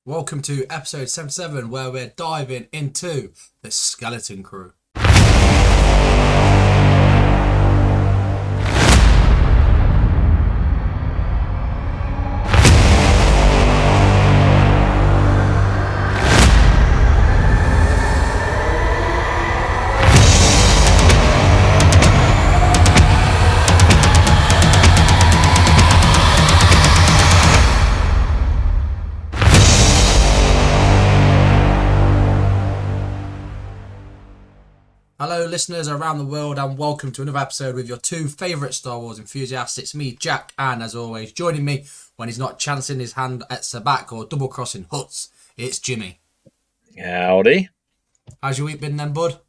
Welcome to episode 77, where we're diving into the Skeleton Crew. Hello listeners around the world and welcome to another episode with your two favourite Star Wars enthusiasts. It's me, Jack, and as always, joining me when he's not chancing his hand at Sabak or double-crossing Huts, it's Jimmy. Howdy. How's your week been then, bud?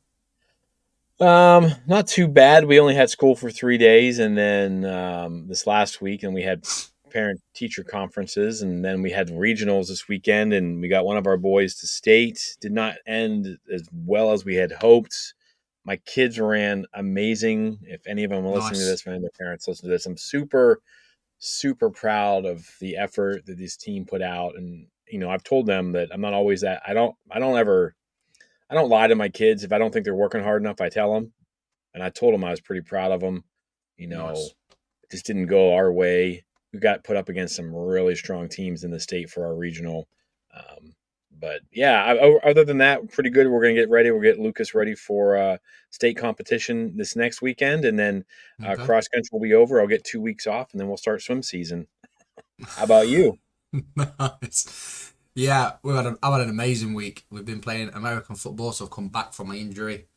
Not too bad. We only had school for 3 days, and then this last week, and we had parent-teacher conferences, and then we had regionals this weekend, and we got one of our boys to state. Did not end as well as we had hoped. My kids ran amazing. If any of them are listening to this, if any of their parents listen to this, I'm super, super proud of the effort that this team put out. And I've told them that I'm not always that. I don't lie to my kids. If I don't think they're working hard enough, I tell them. And I told them I was pretty proud of them. Nice. It just didn't go our way. We got put up against some really strong teams in the state for our regional. But yeah, other than that, pretty good. We're going to get ready. We'll get Lucas ready for state competition this next weekend. And then cross country will be over. I'll get 2 weeks off, and then we'll start swim season. How about you? Nice. Yeah, I've had an amazing week. We've been playing American football, so I've come back from my injury.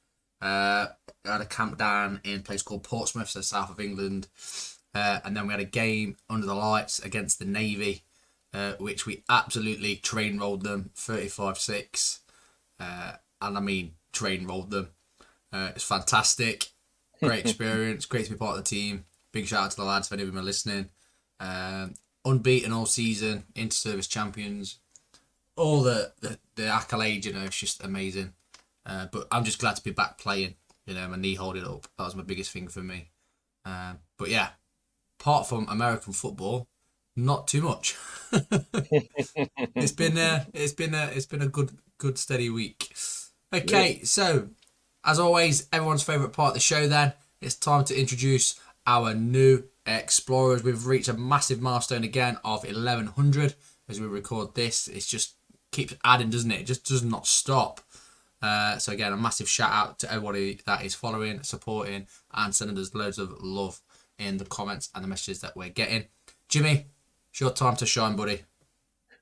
I had a camp down in a place called Portsmouth, so south of England. And then we had a game under the lights against the Navy, which we absolutely train rolled them 35-6. And I mean, train rolled them. It's fantastic. Great experience. Great to be part of the team. Big shout out to the lads if any of them are listening. Unbeaten all season, inter-service champions. All the accolades, it's just amazing. But I'm just glad to be back playing. My knee holding up. That was my biggest thing for me. But yeah, apart from American football, not too much. It's been a good steady week. Okay, so as always, everyone's favourite part of the show. Then it's time to introduce our new explorers. We've reached a massive milestone again of 1100 as we record this. It just keeps adding, doesn't it? It just does not stop. So again, a massive shout out to everybody that is following, supporting, and sending us loads of love in the comments and the messages that we're getting. Jimmy, it's your time to shine, buddy.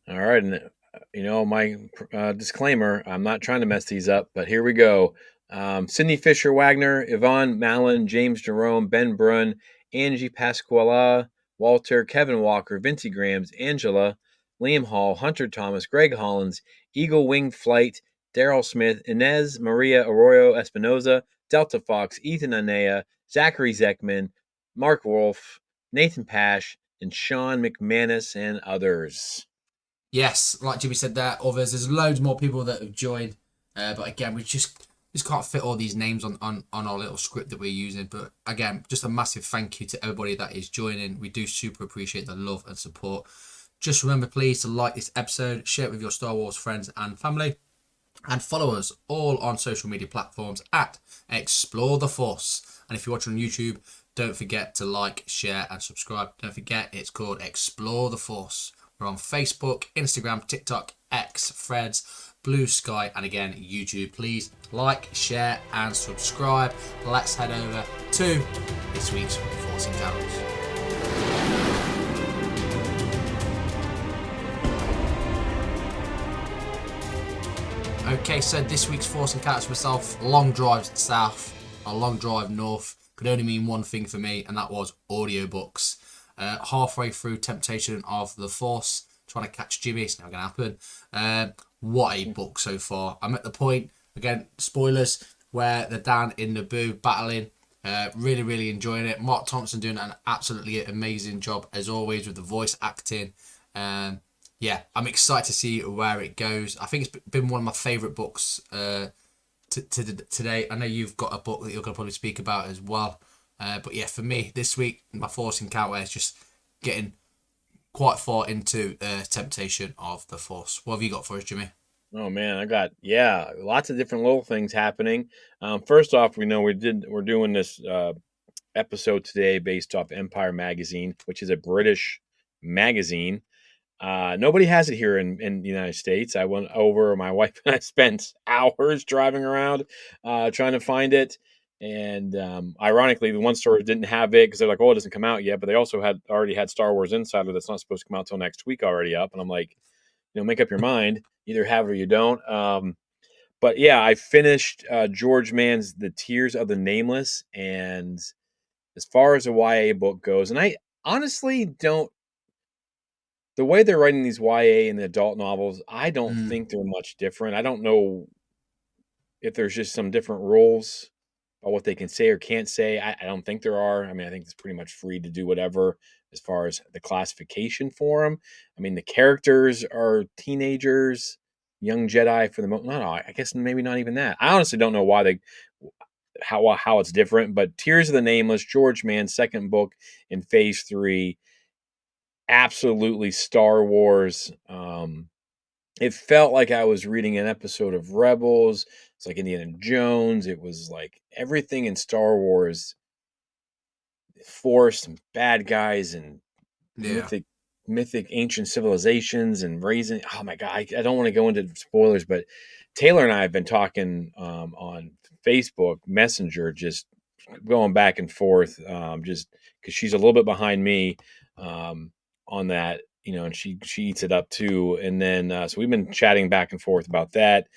All right, and my disclaimer, I'm not trying to mess these up, but here we go. Sydney Fisher Wagner, Yvonne Mallon, James Jerome, Ben Brunn, Angie Pasquala, Walter, Kevin Walker, Vincy Grams, Angela, Liam Hall, Hunter Thomas, Greg Hollins, Eagle Wing Flight, Daryl Smith, Inez Maria Arroyo Espinoza, Delta Fox, Ethan Anea, Zachary Zeckman, Mark Wolf, Nathan Pash, and Sean McManus, and others. Yes, like Jimmy said there, others. There's loads more people that have joined. But again, we just can't fit all these names on our little script that we're using. But again, just a massive thank you to everybody that is joining. We do super appreciate the love and support. Just remember, please, to like this episode, share it with your Star Wars friends and family, and follow us all on social media platforms at Explore the Force. And if you're watching on YouTube, don't forget to like, share, and subscribe. Don't forget, it's called Explore the Force. We're on Facebook, Instagram, TikTok, X, Threads, Blue Sky, and again, YouTube. Please like, share, and subscribe. Let's head over to this week's Force Encounters. Okay, so this week's Force Encounters for myself, long drive south, a long drive north, could only mean one thing for me, and that was audiobooks. Halfway through Temptation of the Force, trying to catch Jimmy, it's never going to happen. What a book so far. I'm at the point, again, spoilers, where they're down in Naboo battling. Really, really enjoying it. Mark Thompson doing an absolutely amazing job, as always, with the voice acting. Yeah, I'm excited to see where it goes. I think it's been one of my favourite books today. I know you've got a book that you're going to probably speak about as well. But yeah, for me, this week, my Force Encounter is just getting quite far into Temptation of the Force. What have you got for us, Jimmy? Oh man, I got lots of different little things happening. First off, we know we're doing this episode today based off Empire Magazine, which is a British magazine. Nobody has it here in the United States. I went over, my wife and I spent hours driving around trying to find it. And ironically, the one store didn't have it because they're like, oh, it doesn't come out yet. But they also had already had Star Wars Insider that's not supposed to come out till next week already up. And I'm like, make up your mind. Either have it or you don't. But yeah, I finished George Mann's The Tears of the Nameless. And as far as a YA book goes, and I honestly don't, the way they're writing these YA and the adult novels, I don't Mm, think they're much different. I don't know if there's just some different rules about what they can say or can't say. I don't think there are. I mean, I think it's pretty much free to do whatever as far as the classification for them. I mean, the characters are teenagers, young Jedi for the most. No, I guess maybe not even that. I honestly don't know why they how it's different. But Tears of the Nameless, George Mann's second book in Phase 3, absolutely Star Wars. It felt like I was reading an episode of Rebels. It's like Indiana Jones. It was like everything in Star Wars, Force and bad guys and yeah. mythic ancient civilizations and raising. Oh my god, I don't want to go into spoilers, but Taylor and I have been talking on Facebook Messenger, just going back and forth, just because she's a little bit behind me on that, and she eats it up too. And then so we've been chatting back and forth about that.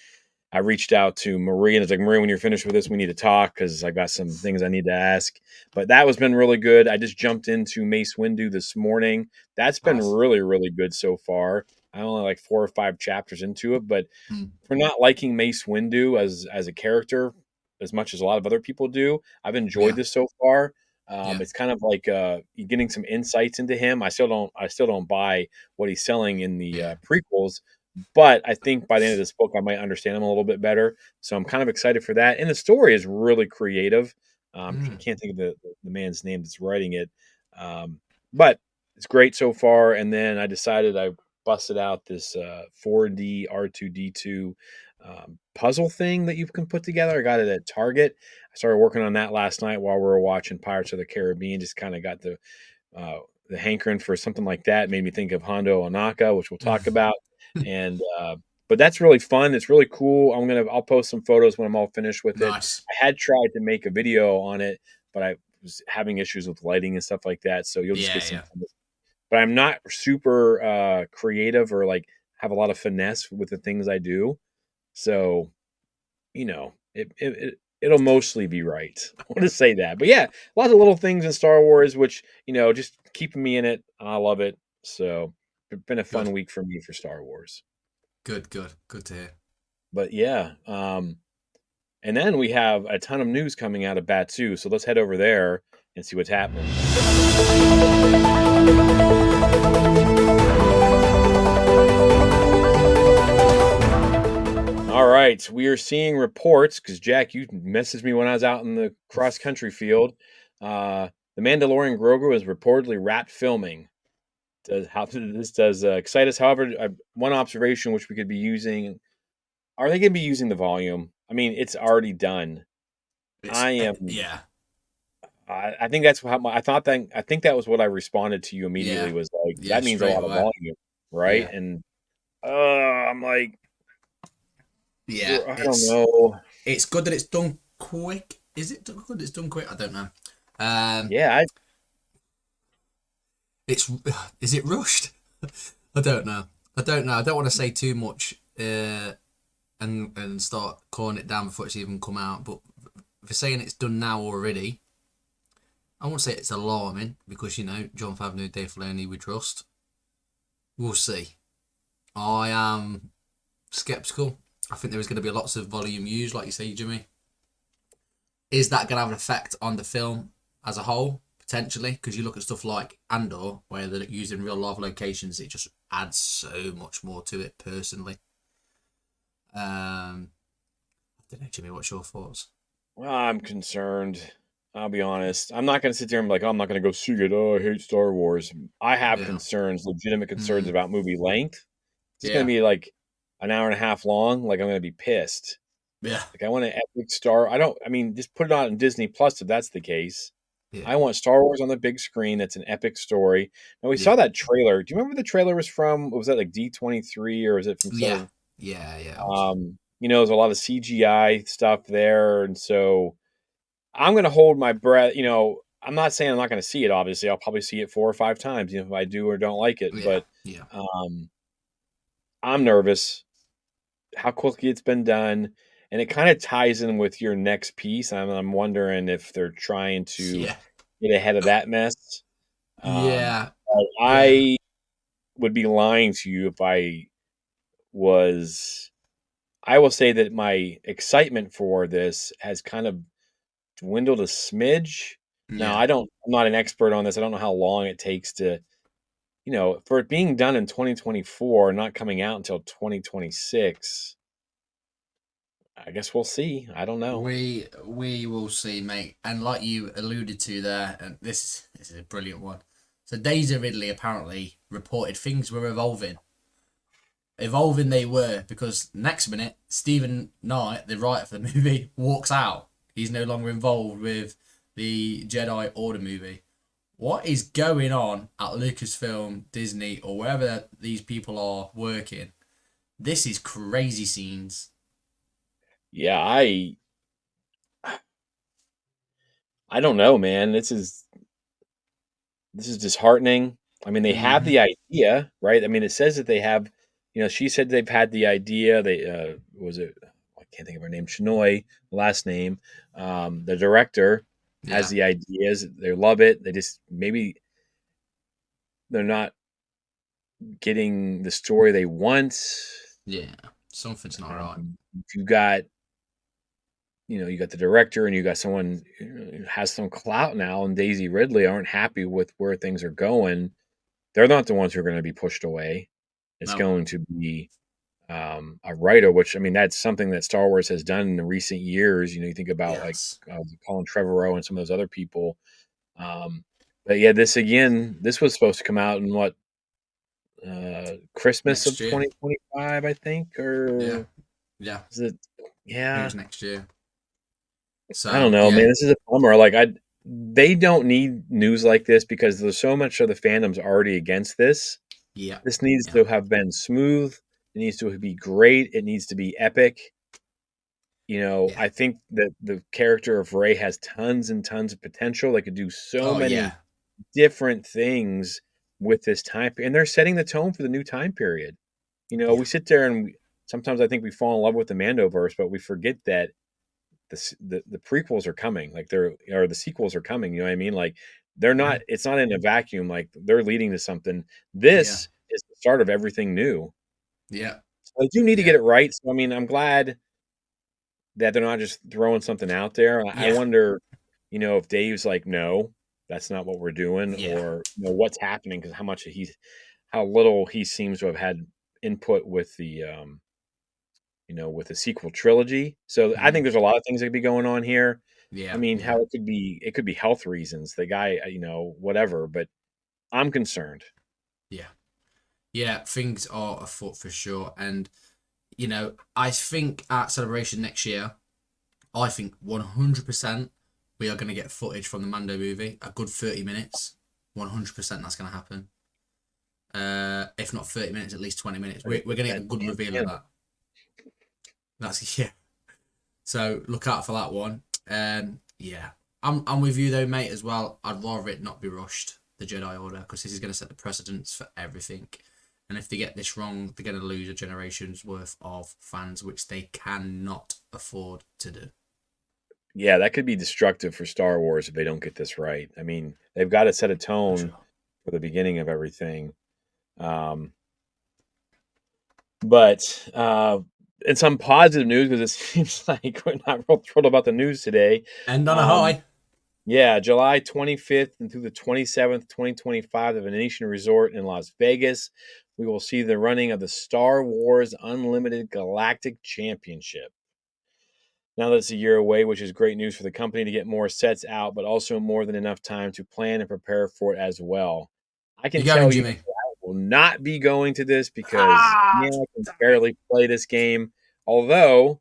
I reached out to Marie and I was like, Marie, when you're finished with this, we need to talk because I got some things I need to ask. But that was been really good. I just jumped into Mace Windu this morning. That's been Nice. really, really good so far. I only like 4 or 5 chapters into it, but Mm, for not liking Mace Windu as a character as much as a lot of other people do, I've enjoyed yeah. this so far. Yeah. It's kind of like you're getting some insights into him. I still don't buy what he's selling in the Yeah. prequels, but I think by the end of this book, I might understand him a little bit better. So I'm kind of excited for that. And the story is really creative. I Mm, can't think of the man's name that's writing it, but it's great so far. And then I decided I busted out this 4D R2D2 puzzle thing that you can put together. I got it at Target. I started working on that last night while we were watching Pirates of the Caribbean. Just kind of got uh, the hankering for something like that. It made me think of Hondo Onaka, which we'll talk mm. about. And but that's really fun. It's really cool. I'll post some photos when I'm all finished with it. Nice. I had tried to make a video on it, but I was having issues with lighting and stuff like that. So you'll just get Yeah. some. Yeah. But I'm not super creative or like have a lot of finesse with the things I do. So it'll mostly be right. I want to say that, but yeah, lots of little things in Star Wars, which just keeping me in it. I love it. So it's been a Good. fun week for me for Star Wars. Good. Good. Good to hear. But yeah, and then we have a ton of news coming out of Batuu. So let's head over there and see what's happening. All right, we are seeing reports because Jack, you messaged me when I was out in the cross country field. The Mandalorian Grogu is reportedly wrapped filming. This does excite us. However, one observation which we could be using: are they going to be using the volume? I mean, it's already done. It's I am. yeah. I think that's how I thought that. I think that was what I responded to you immediately. Yeah. Was like Yeah. that means a Straight lot of away. volume, right? Yeah. And I'm like, Yeah. I don't know. It's good that it's done quick. Is it good? It's done quick. I don't know. Um, Yeah, it's is it rushed? I don't know. I don't know. I don't want to say too much and start calling it down before it's even come out. But if you're saying it's done now already, I won't say it's alarming because John Favreau, Dave Filoni, we trust. We'll see. I am skeptical. I think there is going to be lots of volume used, like you say, Jimmy. Is that going to have an effect on the film as a whole? Potentially, because you look at stuff like Andor, where they're using real live locations, it just adds so much more to it. Personally, I don't know, Jimmy. What's your thoughts? I'm concerned. I'll be honest. I'm not going to sit there and be like, oh, I'm not going to go see it. Oh, I hate Star Wars. I have Yeah. concerns, legitimate concerns Mm, about movie length. It's going to yeah. be like an hour and a half long. Like I'm going to be pissed. Yeah. Like I want an epic Star. I don't. I mean, just put it on Disney Plus if that's the case. Yeah. I want Star Wars on the big screen. That's an epic story. Now we saw Yeah. that trailer. Do you remember the trailer was from? Was that like D23 or was it from some Yeah. of? Yeah. Yeah. It was. There's a lot of CGI stuff there, and so I'm going to hold my breath. I'm not saying I'm not going to see it. Obviously, I'll probably see it 4 or 5 times, if I do or don't like it. Yeah. But Yeah. um, I'm nervous how quickly it's been done, and it kind of ties in with your next piece. I'm wondering if they're trying to Yeah. get ahead of that mess. Um, Yeah. Yeah. I would be lying to you if I was. I will say that my excitement for this has kind of dwindled a smidge. Now, Yeah. I'm not an expert on this. I don't know how long it takes to, for it being done in 2024, not coming out until 2026. I guess we'll see. I don't know. We will see, mate. And like you alluded to there, and this is a brilliant one. So Daisy Ridley apparently reported things were evolving. Evolving they were, because next minute Stephen Knight, the writer for the movie, walks out. He's no longer involved with the Jedi Order movie. What is going on at Lucasfilm, Disney, or wherever these people are working? This is crazy scenes. Yeah, I don't know, man. This is disheartening. I mean, they have Mm-hmm. the idea, right? I mean, it says that they have, she said they've had the idea. They was it I can't think of her name, Chinoy, last name. The director has Yeah. the ideas. They love it. They just maybe they're not getting the story they want. Yeah. Something's not right. You got, you got the director and you got someone who has some clout now, and Daisy Ridley aren't happy with where things are going. They're not the ones who are going to be pushed away. It's No. going to be a writer, which I mean, that's something that Star Wars has done in the recent years. You think about like Yes. Colin Trevorrow and some of those other people. Um, but yeah, this was supposed to come out in what Christmas Next of year. 2025, I think, Yeah. or Yeah. is it? I think it Yeah, was next year. I don't So know, man. yeah. This is a bummer. Like they don't need news like this because there's so much of the fandom's already against this. Yeah. This needs Yeah. to have been smooth. It needs to be great. It needs to be epic. Yeah. I think that the character of Ray has tons and tons of potential. They could do so Oh many yeah. different things with this time, and they're setting the tone for the new time period. Yeah. We sit there and sometimes I think we fall in love with the Mandoverse, but we forget that the prequels are coming, like or the sequels are coming. You know what I mean? Like they're Mm-hmm. not. It's not in a vacuum. Like they're leading to something. Yeah. This is the start of everything new. Yeah. Like you need to get Yeah. it right. So I mean, I'm glad that they're not just throwing something out there. I Yeah. wonder, if Dave's like, no, that's not what we're doing, Yeah. or what's happening because how little he seems to have had input with with the sequel trilogy. So I think Mm-hmm. there's a lot of things that could be going on here. I Yeah. mean, Yeah. how it could be health reasons. The guy, whatever. But I'm concerned. Yeah. Yeah. Things are afoot for sure, and I think at Celebration next year, I think 100% we are going to get footage from the Mando movie. A good 30 minutes. 100% that's going to happen. If not 30 minutes, at least 20 minutes. I think We're going to get that a good damn reveal of animal. that. That's yeah. So look out for that one. Yeah, I'm with you though, mate. As well, I'd rather it not be rushed, the Jedi Order, because this is going to set the precedence for everything. And if they get this wrong, they're going to lose a generation's worth of fans, which they cannot afford to do. Yeah, that could be destructive for Star Wars if they don't get this right. I mean, they've got to set a For tone sure. for the beginning of everything. Um, but in some positive news, because it seems like we're not real thrilled about the news today. End on a Um, high. yeah, July 25th and through the 27th, 2025, the Venetian Resort in Las Vegas. We will see the running of the Star Wars Unlimited Galactic Championship. now that it's a year away, which is great news for the company to get more sets out, but also more than enough time to plan and prepare for it as well. I can You going, tell you Jimmy? I will not be going to this because Ah, man, I can damn it. barely play this game. Although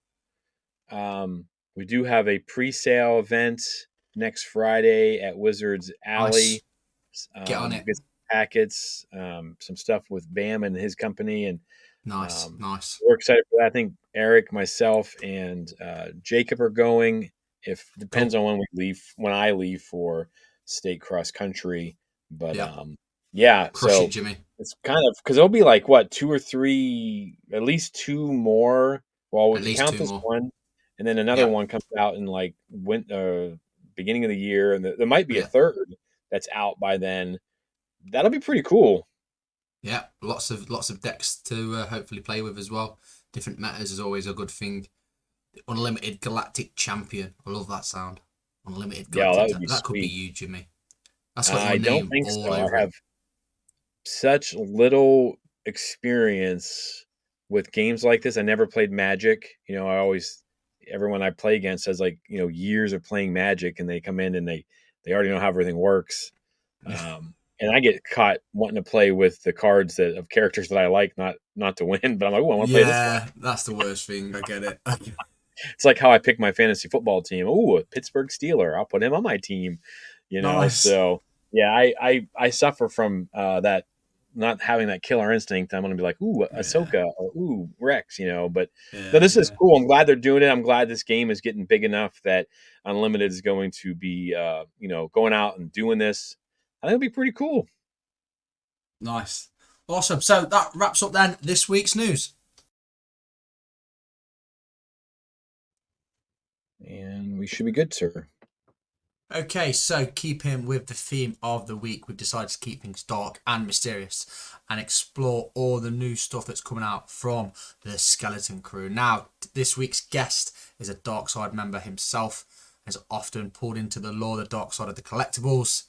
we do have a pre-sale event next Friday at Wizards Nice. Alley. Get on it. Get some packets, some stuff with Bam and his company, and Nice. Nice. we're excited for that. I think Eric, myself, and Jacob are going. If depends Cool. on when we leave, when I leave for state cross country, but Yep. yeah. Crush it, So Jimmy. it's kind of because it'll be like what two or three, at least two more. Well, we At can least count two this more. one, and then another Yep. one comes out in like beginning of the year, and there might be a Yeah. third that's out by then. That'll be pretty cool. Yeah. Lots of decks to hopefully play with as well. Different metas is always a good thing. Unlimited Galactic Champion. I love that sound. Unlimited Yeah, Galactic. that would be That could be sweet. you, Jimmy. That's got your I don't name think all so. I over it. have such little experience with games like this. I never played Magic. I always everyone I play against has like years of playing Magic, and they come in and they already know how everything works. Yeah. And I get caught wanting to play with the cards that of characters that I like, not to win, but I'm like, oh, I want to play this guy. Yeah, that's the worst thing. I get it. It's like how I pick my fantasy football team. Oh, a Pittsburgh Steeler. I'll put him on my team. Nice. So yeah, I suffer from that not having that killer instinct. I'm going to be like, ooh, Yeah. Ahsoka, or ooh, Rex. But no, Yeah. this is Yeah. cool. I'm glad they're doing it. I'm glad this game is getting big enough that Unlimited is going to be, going out and doing this. I think it'll be pretty cool. Nice. Awesome. So that wraps up then this week's news. And we should be good, sir. Okay, so keeping with the theme of the week, we've decided to keep things dark and mysterious and explore all the new stuff that's coming out from the Skeleton Crew. Now, this week's guest is a Dark Side member himself, has often pulled into the lore, the dark side of the collectibles.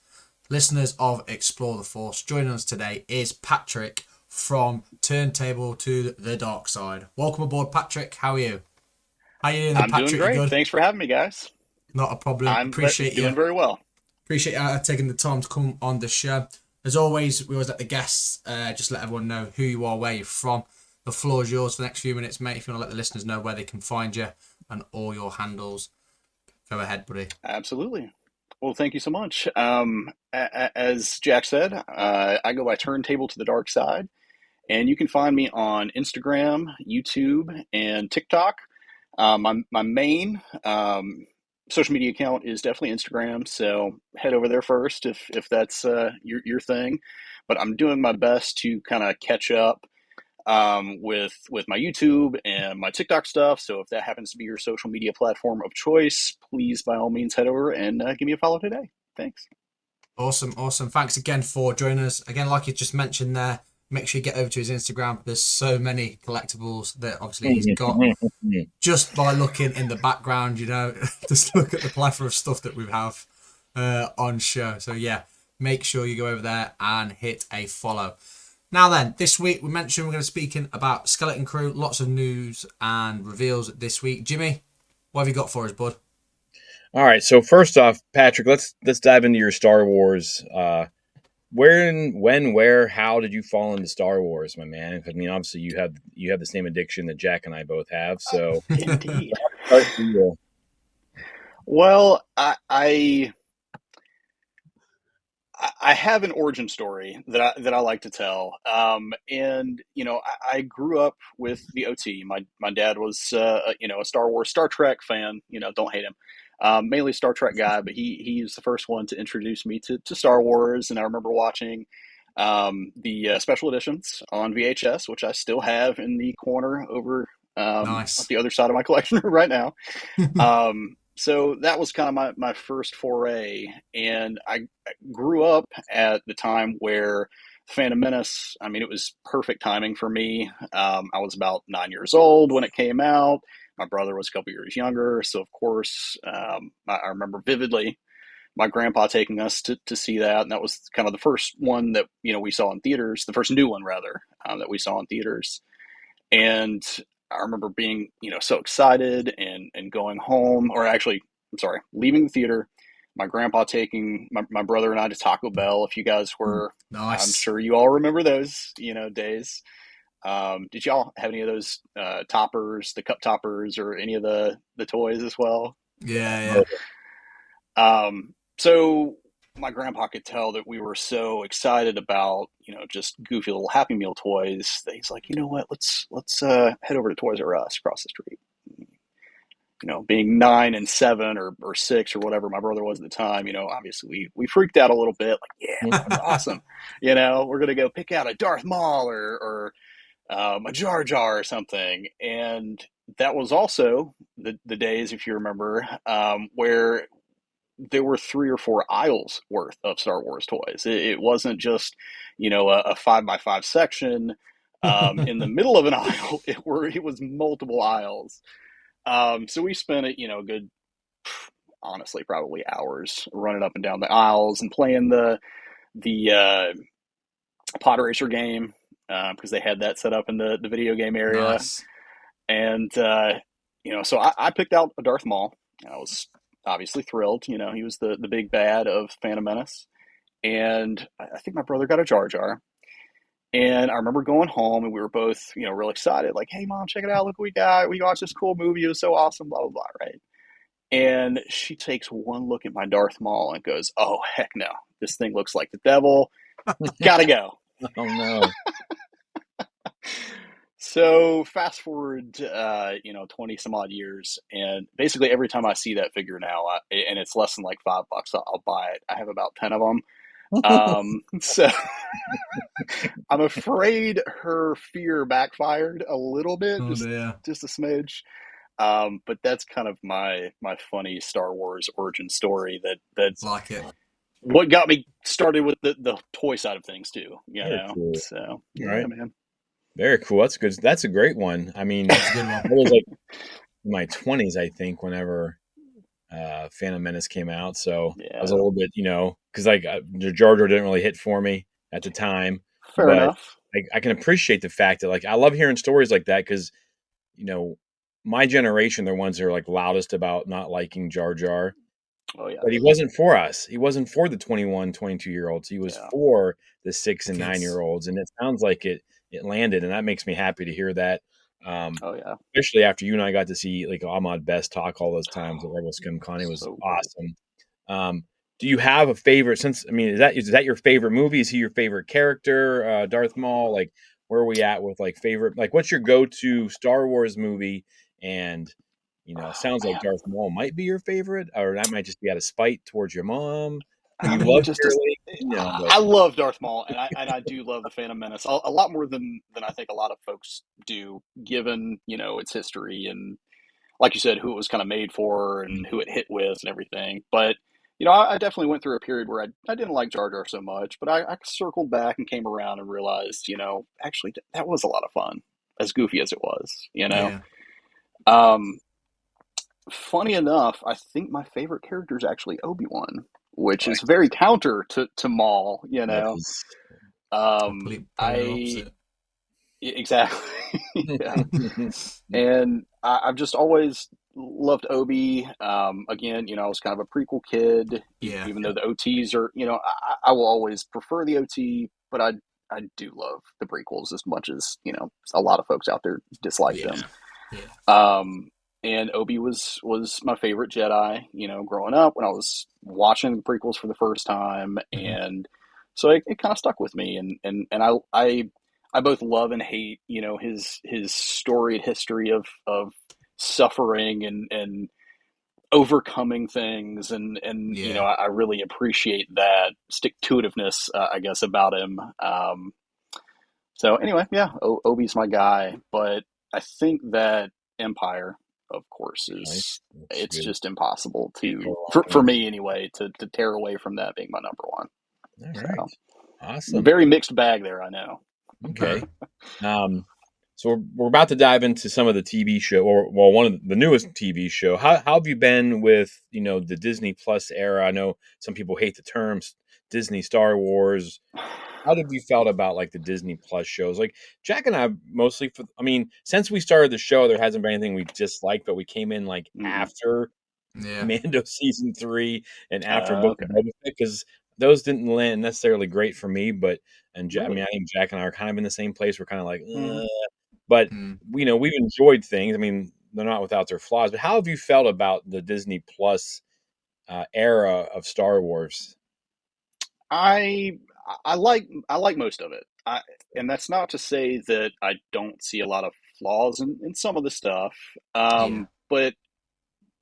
Listeners of Explore the Force, joining us today is Patrick from Turntable to the Darkside. Welcome aboard, Patrick. How are you? How are you doing, then, I'm doing Patrick? You great. good? Thanks for having me, guys. Not a problem. Appreciate you. Doing very well. Appreciate you taking the time to come on the show. As always, we always let the guests just let everyone know who you are, where you're from. The floor is yours for the next few minutes, mate. If you want to let the listeners know where they can find you and all your handles, go ahead, buddy. Absolutely. Well, thank you so much. As Jack said, I go by Turntable to the Darkside, and you can find me on Instagram, YouTube, and TikTok. My main social media account is definitely Instagram, so head over there first if that's your thing. But I'm doing my best to kind of catch up with my YouTube and my TikTok stuff. So if that happens to be your social media platform of choice, please by all means head over and give me a follow today. Thanks. Awesome, awesome. Thanks again for joining us. Again, like you just mentioned there, make sure you get over to his Instagram. There's so many collectibles that obviously he's got just by looking in the background, just look at the plethora of stuff that we have on show. So yeah, make sure you go over there and hit a follow. Now then, this week we mentioned we're going to be speaking about Skeleton Crew. Lots of news and reveals this week. Jimmy, what have you got for us, bud? All right. So first off, Patrick, let's dive into your Star Wars. Where, how did you fall into Star Wars, my man? I mean, obviously you have the same addiction that Jack and I both have. So Indeed. start for you. Well, I have an origin story that I like to tell. And I grew up with the OT. My dad was a Star Trek fan. Don't hate him. Mainly Star Trek guy, but he's the first one to introduce me to Star Wars. And I remember watching the special editions on VHS, which I still have in the corner over at Nice. the other side of my collection right now. So that was kind of my first foray, and I grew up at the time where Phantom Menace. I mean, it was perfect timing for me. I was about 9 years old when it came out. My brother was a couple years younger, so of course, I remember vividly my grandpa taking us to see that, and that was kind of the first one that we saw in theaters, the first new one rather that we saw in theaters, and I remember being, so excited and going home, or actually, I'm sorry, leaving the theater. My grandpa taking my brother and I to Taco Bell. If you guys were, I'm Nice. sure you all remember those, days. Did y'all have any of those toppers, the cup toppers, or any of the toys as well? Yeah, yeah. Oh, So my grandpa could tell that we were so excited about, just goofy little Happy Meal toys that he's like, you know what, let's head over to Toys R Us across the street. Being 9 and 7 or 6 or whatever my brother was at the time, obviously we freaked out a little bit, like, yeah, that's awesome. We're gonna go pick out a Darth Maul or a Jar Jar or something. And that was also the days, if you remember, where there were 3 or 4 aisles worth of Star Wars toys. It wasn't just, a 5x5 section in the middle of an aisle. It was multiple aisles. So we spent it, a good, honestly, probably hours running up and down the aisles and playing the pod racer game because they had that set up in the video game area. Nice. And so I picked out a Darth Maul. I was obviously thrilled. He was the big bad of Phantom Menace. And I think my brother got a Jar Jar. And I remember going home and we were both, real excited. Like, hey, Mom, check it out. Look what we got. We watched this cool movie. It was so awesome, blah, blah, blah, right? And she takes one look at my Darth Maul and goes, oh, heck no. This thing looks like the devil. Gotta go. oh no. So fast forward, 20 some odd years, and basically every time I see that figure now, and it's less than like $5, I'll buy it. I have about 10 of them. So I'm afraid her fear backfired a little bit, Oh dear. just a smidge. But that's kind of my funny Star Wars origin story. That's Like it. what got me started with the toy side of things too. Very cool. So All yeah, right. man. Very cool. That's good. That's a great one. I mean, That's a good I one. was like in my 20s, I think, whenever Phantom Menace came out. So I was a Yeah, little bit, because like the Jar Jar didn't really hit for me at the time, fair but enough. I can appreciate the fact that like I love hearing stories like that because you know my generation, they're ones that are like loudest about not liking Jar Jar. Oh yeah, But he wasn't for us. He wasn't for the 21, 22 year olds. He was yeah. for the 6 The and 9 year kids. olds. And it sounds like it landed. And that makes me happy to hear that. Oh yeah. Especially after you and I got to see like Ahmad Best talk all those times at Rebel Scum Con. It was So good. awesome. Do you have a favorite since I mean, is that your favorite movie? Is he your favorite character? Darth Maul? Like where are we at with like favorite like what's your go-to Star Wars movie? And Oh sounds like man, Darth Maul might be your favorite, or that might just be out of spite towards your mom, who I you mean, love just as dearly. But I love Darth Maul, and I do love the Phantom Menace a lot more than I think a lot of folks do, given its history and, like you said, who it was kind of made for and who it hit with and everything. But I definitely went through a period where I didn't like Jar Jar so much, but I circled back and came around and realized, actually that was a lot of fun, as goofy as it was. Yeah. Um, Funny enough, I think my favorite character is actually Obi-Wan, which is very counter to Maul. that is Complete polar I opposite. exactly. Yeah. And I've just always loved Obi. Again, I was kind of a prequel kid, Yeah. even though the OTs are, I will always prefer the OT, but I do love the prequels as much as, a lot of folks out there dislike them. Yeah. Yeah. Um, and Obi was my favorite Jedi, growing up when I was watching the prequels for the first time, Mhm. and so it kind of stuck with me, and I both love and hate, his storied history of suffering and overcoming things, and Yeah. I really appreciate that stick to itiveness, I guess, about him. So anyway, yeah, Obi's my guy, but I think that Empire, of course, is that's it's good. just impossible Can't go to wrong for with me anyway to tear away from that being my number one. it. All right, So awesome. very mixed bag there, I know. Okay. Um, so we're about to dive into some of the TV show, or well, one of the newest TV show. How have you been with the Disney Plus era? I know some people hate the terms Disney Star Wars. how have you felt about like the Disney Plus shows? Like Jack and I mostly, since we started the show, there hasn't been anything we disliked, but we came in like Mhm. after Yeah. Mando season 3 and after Book Okay. of Boba Fett because those didn't land necessarily great for me. But Really? I think Jack and I are kind of in the same place. We're kind of like, Mhm. but Mm. we've enjoyed things. I mean, they're not without their flaws. But how have you felt about the Disney Plus era of Star Wars? I I like most of it. And that's not to say that I don't see a lot of flaws in some of the stuff. Yeah. But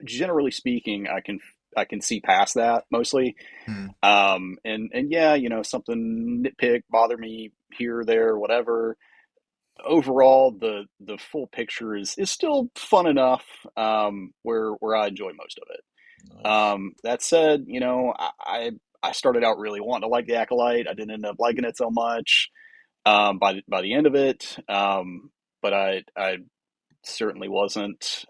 generally speaking, I can see past that mostly. Mm. And yeah, something nitpick bother me here or there, whatever. Overall, the full picture is still fun enough, where I enjoy most of it. Nice. That said, I started out really wanting to like the Acolyte. I didn't end up liking it so much, by the end of it. But I certainly wasn't,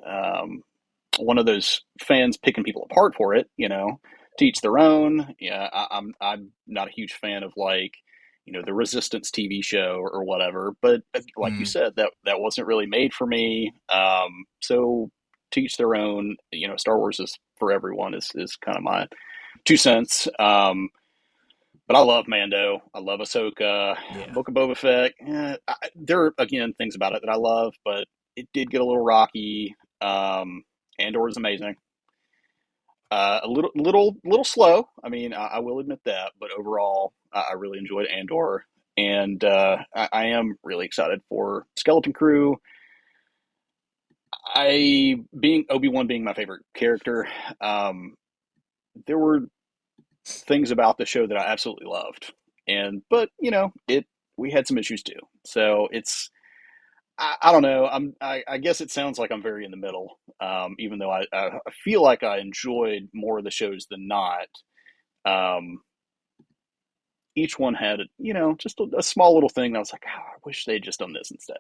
one of those fans picking people apart for it. To each their own. Yeah, I'm not a huge fan of, like, the Resistance TV show or whatever. But like you Mm. said, that wasn't really made for me. So to each their own. Star Wars is for everyone is kind of my 2 cents. But I love Mando. I love Ahsoka. Yeah. Book of Boba Fett. There are, again, things about it that I love, but it did get a little rocky. Andor is amazing. A little slow. I mean, I will admit that, but overall, I really enjoyed Andor, and I am really excited for Skeleton Crew. I being Obi-Wan being my favorite character, um, there were things about the show that I absolutely loved, but it we had some issues too. So I don't know. I guess it sounds like I'm very in the middle. Even though I feel like I enjoyed more of the shows than not. Um, each one had, just a small little thing that I was like, oh, I wish they'd just done this instead.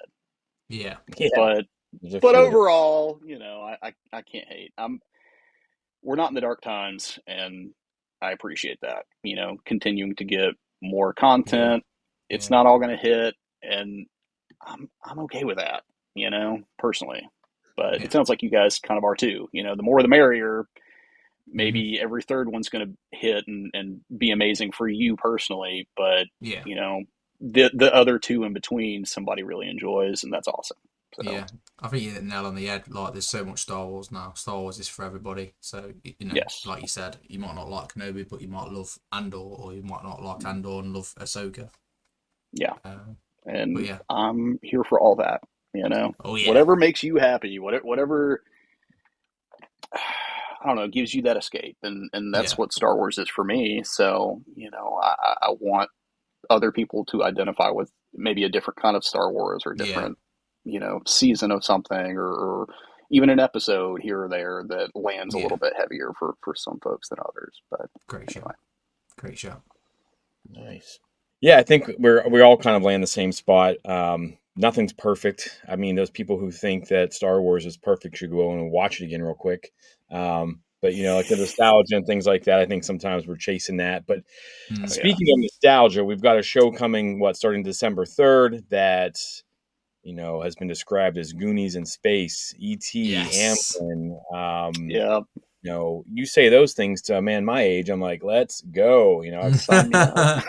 Yeah. Yeah, But there's a but few of those. overall, I can't hate. We're not in the dark times, and I appreciate that. Continuing to get more Yeah. content. It's Yeah. not all going to hit, and I'm okay with that. Personally. But it Yeah. sounds like you guys kind of are too. The more the merrier. Mm-hmm. Maybe every third one's going to hit and be amazing for you personally, but Yeah. the other two in between, somebody really enjoys, and that's awesome. So Yeah, I think you hit the nail on the head. Like, there's so much Star Wars now. Star Wars is for everybody. So, yes, like you said, you might not like Kenobi, but you might love Andor, or you might not like Andor and love Ahsoka. yeah, Uh, but and yeah, I'm here for all that. oh yeah, Whatever makes you happy, whatever, I don't know, gives you that escape, and that's yeah, what Star Wars is for me. So I want other people to identify with maybe a different kind of Star Wars, or a yeah, different, season of something, or even an episode here or there that lands a yeah. little bit heavier for some folks than others. But Great show, anyway, great show. Nice. Yeah, I think we all kind of land the same spot. Nothing's perfect. I mean, those people who think that Star Wars is perfect should go and watch it again real quick. But like the nostalgia and things like that, I think sometimes we're chasing that. But Mm. oh yeah, speaking of nostalgia, we've got a show coming, starting December 3rd that has been described as Goonies in space, E.T., Yes. Amblin. yeah, You say those things to a man my age, I'm like, let's go. I've sign me up.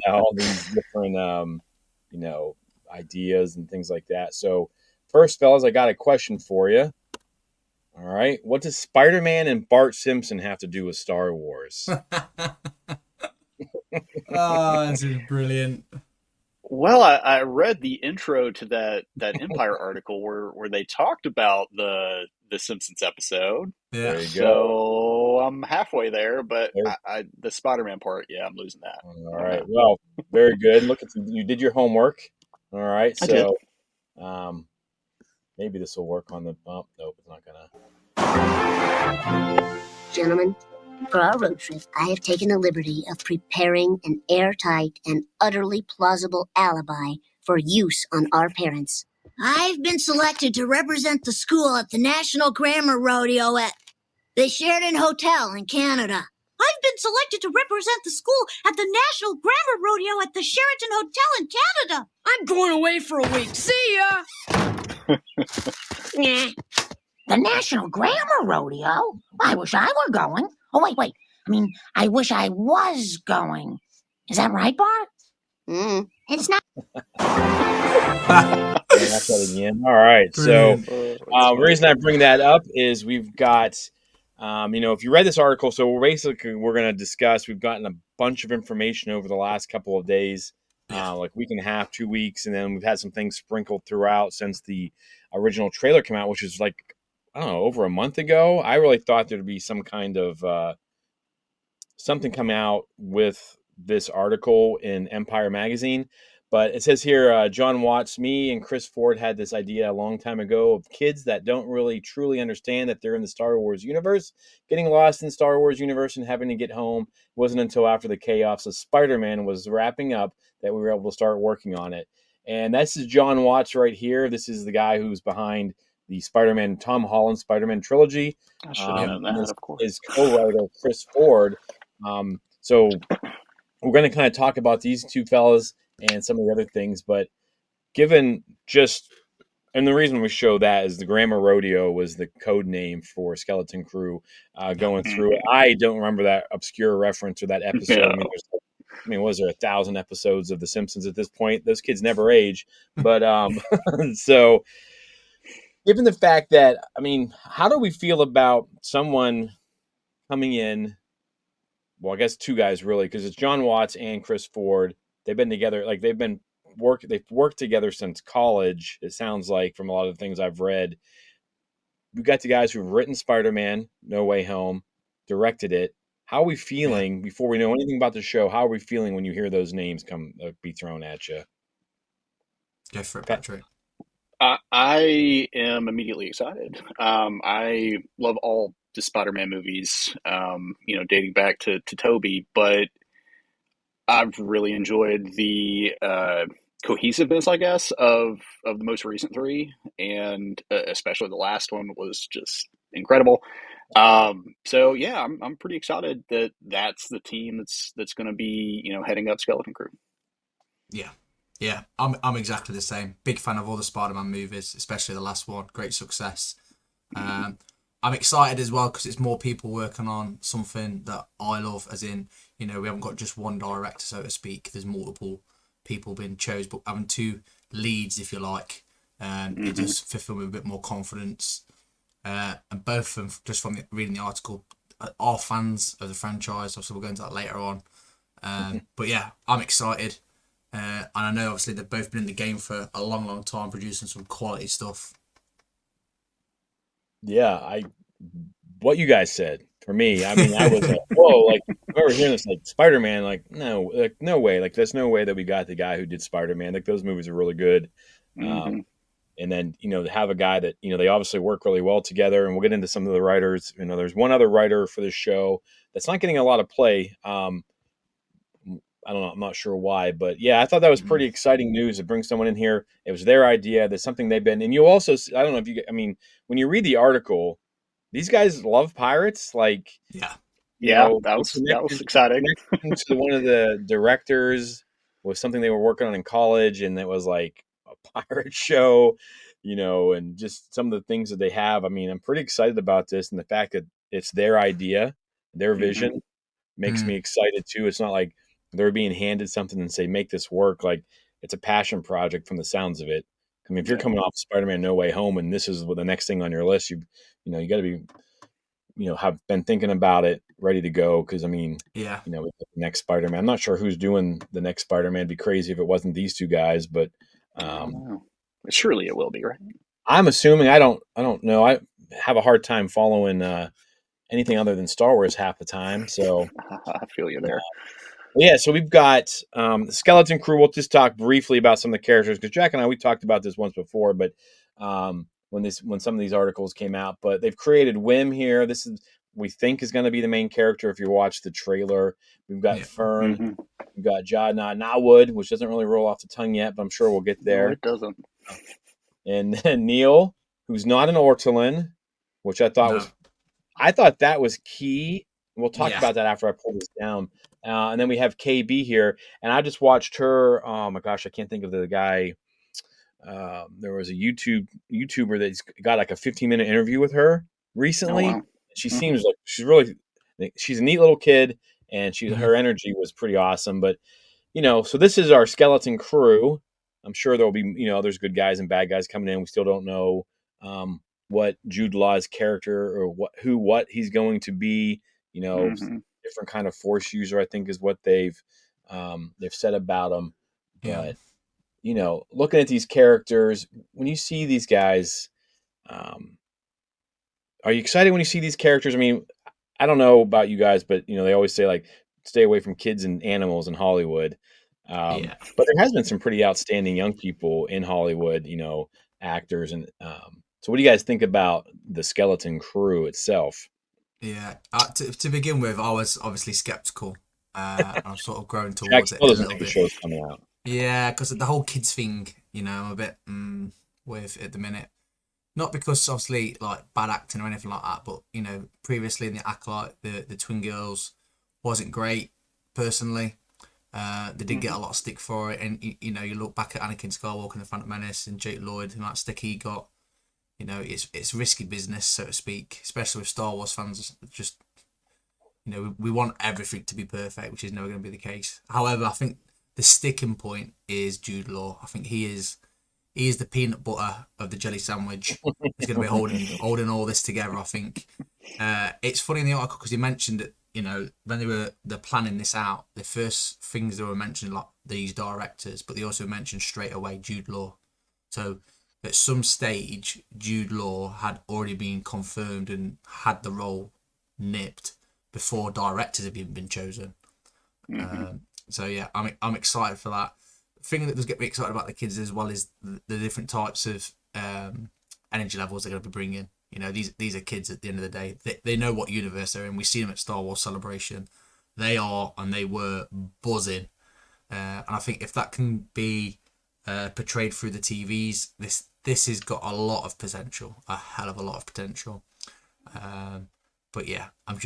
all these different ideas and things like that. So first, fellas, I got a question for you. All right, what does Spider-Man and Bart Simpson have to do with Star Wars? Oh, this is brilliant. Well, I read the intro to that Empire article where they talked about the Simpsons episode. Yeah. There you go. So I'm halfway there, but There- the Spider-Man part, yeah, I'm losing that. all I don't right, know. well, very good. Look at you did your homework. All right, I did. so um, maybe this will work on the. Oh, nope, it's not gonna. Gentlemen, for our road trip, I have taken the liberty of preparing an airtight and utterly plausible alibi for use on our parents. I've been selected to represent the school at the National Grammar Rodeo at the Sheridan Hotel in Canada. I've been selected to represent the school at the National Grammar Rodeo at the Sheraton Hotel in Canada. I'm going away for a week. See ya! Nah. The National Grammar Rodeo? I wish I were going. Oh, wait. I wish I was going. Is that right, Bart? It's not. That's that again. All right. Brilliant. So the reason I bring that up is we've got, if you read this article, so we're going to discuss, we've gotten a bunch of information over the last couple of days, like week and a half, 2 weeks, and then we've had some things sprinkled throughout since the original trailer came out, which is like, I don't know, over a month ago. I really thought there'd be some kind of something come out with this article in Empire Magazine. But it says here, John Watts, me and Chris Ford had this idea a long time ago of kids that don't really truly understand that they're in the Star Wars universe, getting lost in the Star Wars universe and having to get home. It wasn't until after the chaos of Spider-Man was wrapping up that we were able to start working on it. And this is John Watts right here. This is the guy who's behind the Spider-Man, Tom Holland Spider-Man trilogy. I should have known that, of course. His co-writer, Chris Ford. So we're going to kind of talk about these two fellas and some of the other things, but given just, and the reason we show that is the Grammar Rodeo was the code name for Skeleton Crew going through it. I don't remember that obscure reference or that episode. No. Was there 1,000 episodes of The Simpsons at this point? Those kids never age. But so given the fact that, how do we feel about someone coming in? Well, I guess two guys really, because it's John Watts and Chris Ford. They've been together, like they've worked together since college. It sounds like from a lot of the things I've read. We've got the guys who've written Spider-Man, No Way Home, directed it. How are we feeling before we know anything about the show? How are we feeling when you hear those names be thrown at you? Go for it, Patrick. I am immediately excited. I love all the Spider-Man movies, dating back to Tobey, but I've really enjoyed the cohesiveness, I guess, of the most recent three, and especially the last one was just incredible. So yeah, I'm pretty excited that that's the team that's going to be heading up Skeleton Crew. Yeah, I'm exactly the same. Big fan of all the Spider-Man movies, especially the last one. Great success. I'm excited as well because it's more people working on something that I love, as in, we haven't got just one director, so to speak. There's multiple people being chosen, but having two leads, if you like, it does fulfill me with a bit more confidence. And both of them, just from reading the article, are fans of the franchise. Obviously, we'll go into that later on. But yeah, I'm excited. And I know, obviously, they've both been in the game for a long, long time, producing some quality stuff. Yeah, what you guys said for me, I was like, whoa, like, I remember hearing this, like, Spider-Man, like, no way, like, there's no way that we got the guy who did Spider-Man. Like, those movies are really good. And then, to have a guy that, they obviously work really well together, and we'll get into some of the writers. There's one other writer for this show that's not getting a lot of play. I don't know. I'm not sure why, but yeah, I thought that was pretty exciting news to bring someone in here. It was their idea. There's something they've been, and you also, I don't know if you, when you read the article, these guys love pirates. Like, that was exciting. To one of the directors was something they were working on in college, and it was like a pirate show, and just some of the things that they have. I'm pretty excited about this, and the fact that it's their idea, their vision makes me excited too. It's not like they're being handed something and say, make this work. Like, it's a passion project from the sounds of it. If you're coming off Spider-Man No Way Home and this is the next thing on your list, you got to be, have been thinking about it, ready to go. Cause the next Spider-Man, I'm not sure who's doing the next Spider-Man. It'd be crazy if it wasn't these two guys, but surely it will be, right? I'm assuming. I don't know. I have a hard time following anything other than Star Wars half the time. So I feel you there. Yeah, so we've got the Skeleton Crew. We'll just talk briefly about some of the characters because Jack and I, we talked about this once before, but when some of these articles came out, but they've created Wim here. This is, we think, is going to be the main character if you watch the trailer. We've got Fern. We've got Jadna Nawood, which doesn't really roll off the tongue yet, but I'm sure we'll get there. No, it doesn't. And then Neil, who's not an Ortolan, which I thought was key We'll talk Yeah. about that after I pull this down. And then we have KB here, and I just watched her. Oh my gosh, I can't think of the guy. There was a YouTuber that's got like a 15-minute interview with her Oh recently. wow. She Mhm. seems like she's a neat little kid, and Mhm. her energy was pretty awesome. But so this is our skeleton crew. I'm sure there'll be there's good guys and bad guys coming in. We still don't know what Jude Law's character or what he's going to be. Mhm. Different kind of force user, I think, is what they've said about him. Yeah. But looking at these characters, when you see these guys, um, are you excited when you see these characters? I mean, I don't know about you guys, but they always say like stay away from kids and animals in Hollywood. Yeah. But there has been some pretty outstanding young people in Hollywood, actors. And so, what do you guys think about the skeleton crew itself? Yeah. To begin with, I was obviously skeptical. I'm sort of growing Jack towards it still a doesn't little know the bit. show's coming out. Yeah, because the whole kids thing, I'm a bit with at the minute. Not because obviously like bad acting or anything like that, but previously in the Acolyte, the twin girls wasn't great personally. They did get a lot of stick for it, and you look back at Anakin Skywalker and the Phantom Menace and Jake Lloyd, the amount of stick he got. It's risky business, so to speak, especially with Star Wars fans. Just we want everything to be perfect, which is never going to be the case. However, I think the sticking point is Jude Law. I think he is the peanut butter of the jelly sandwich. He's going to be holding all this together. I think it's funny in the article because he mentioned that when they're planning this out, the first things they were mentioning like these directors, but they also mentioned straight away Jude Law. So at some stage, Jude Law had already been confirmed and had the role nipped before directors have even been chosen. So yeah, I'm excited for that. The thing that does get me excited about the kids as well is the different types of energy levels they're going to be bringing. These are kids at the end of the day. They know what universe they're in. We see them at Star Wars Celebration. They are and they were buzzing. And I think if that can be portrayed through the TVs, this has got a lot of potential, a hell of a lot of potential. But yeah, I'm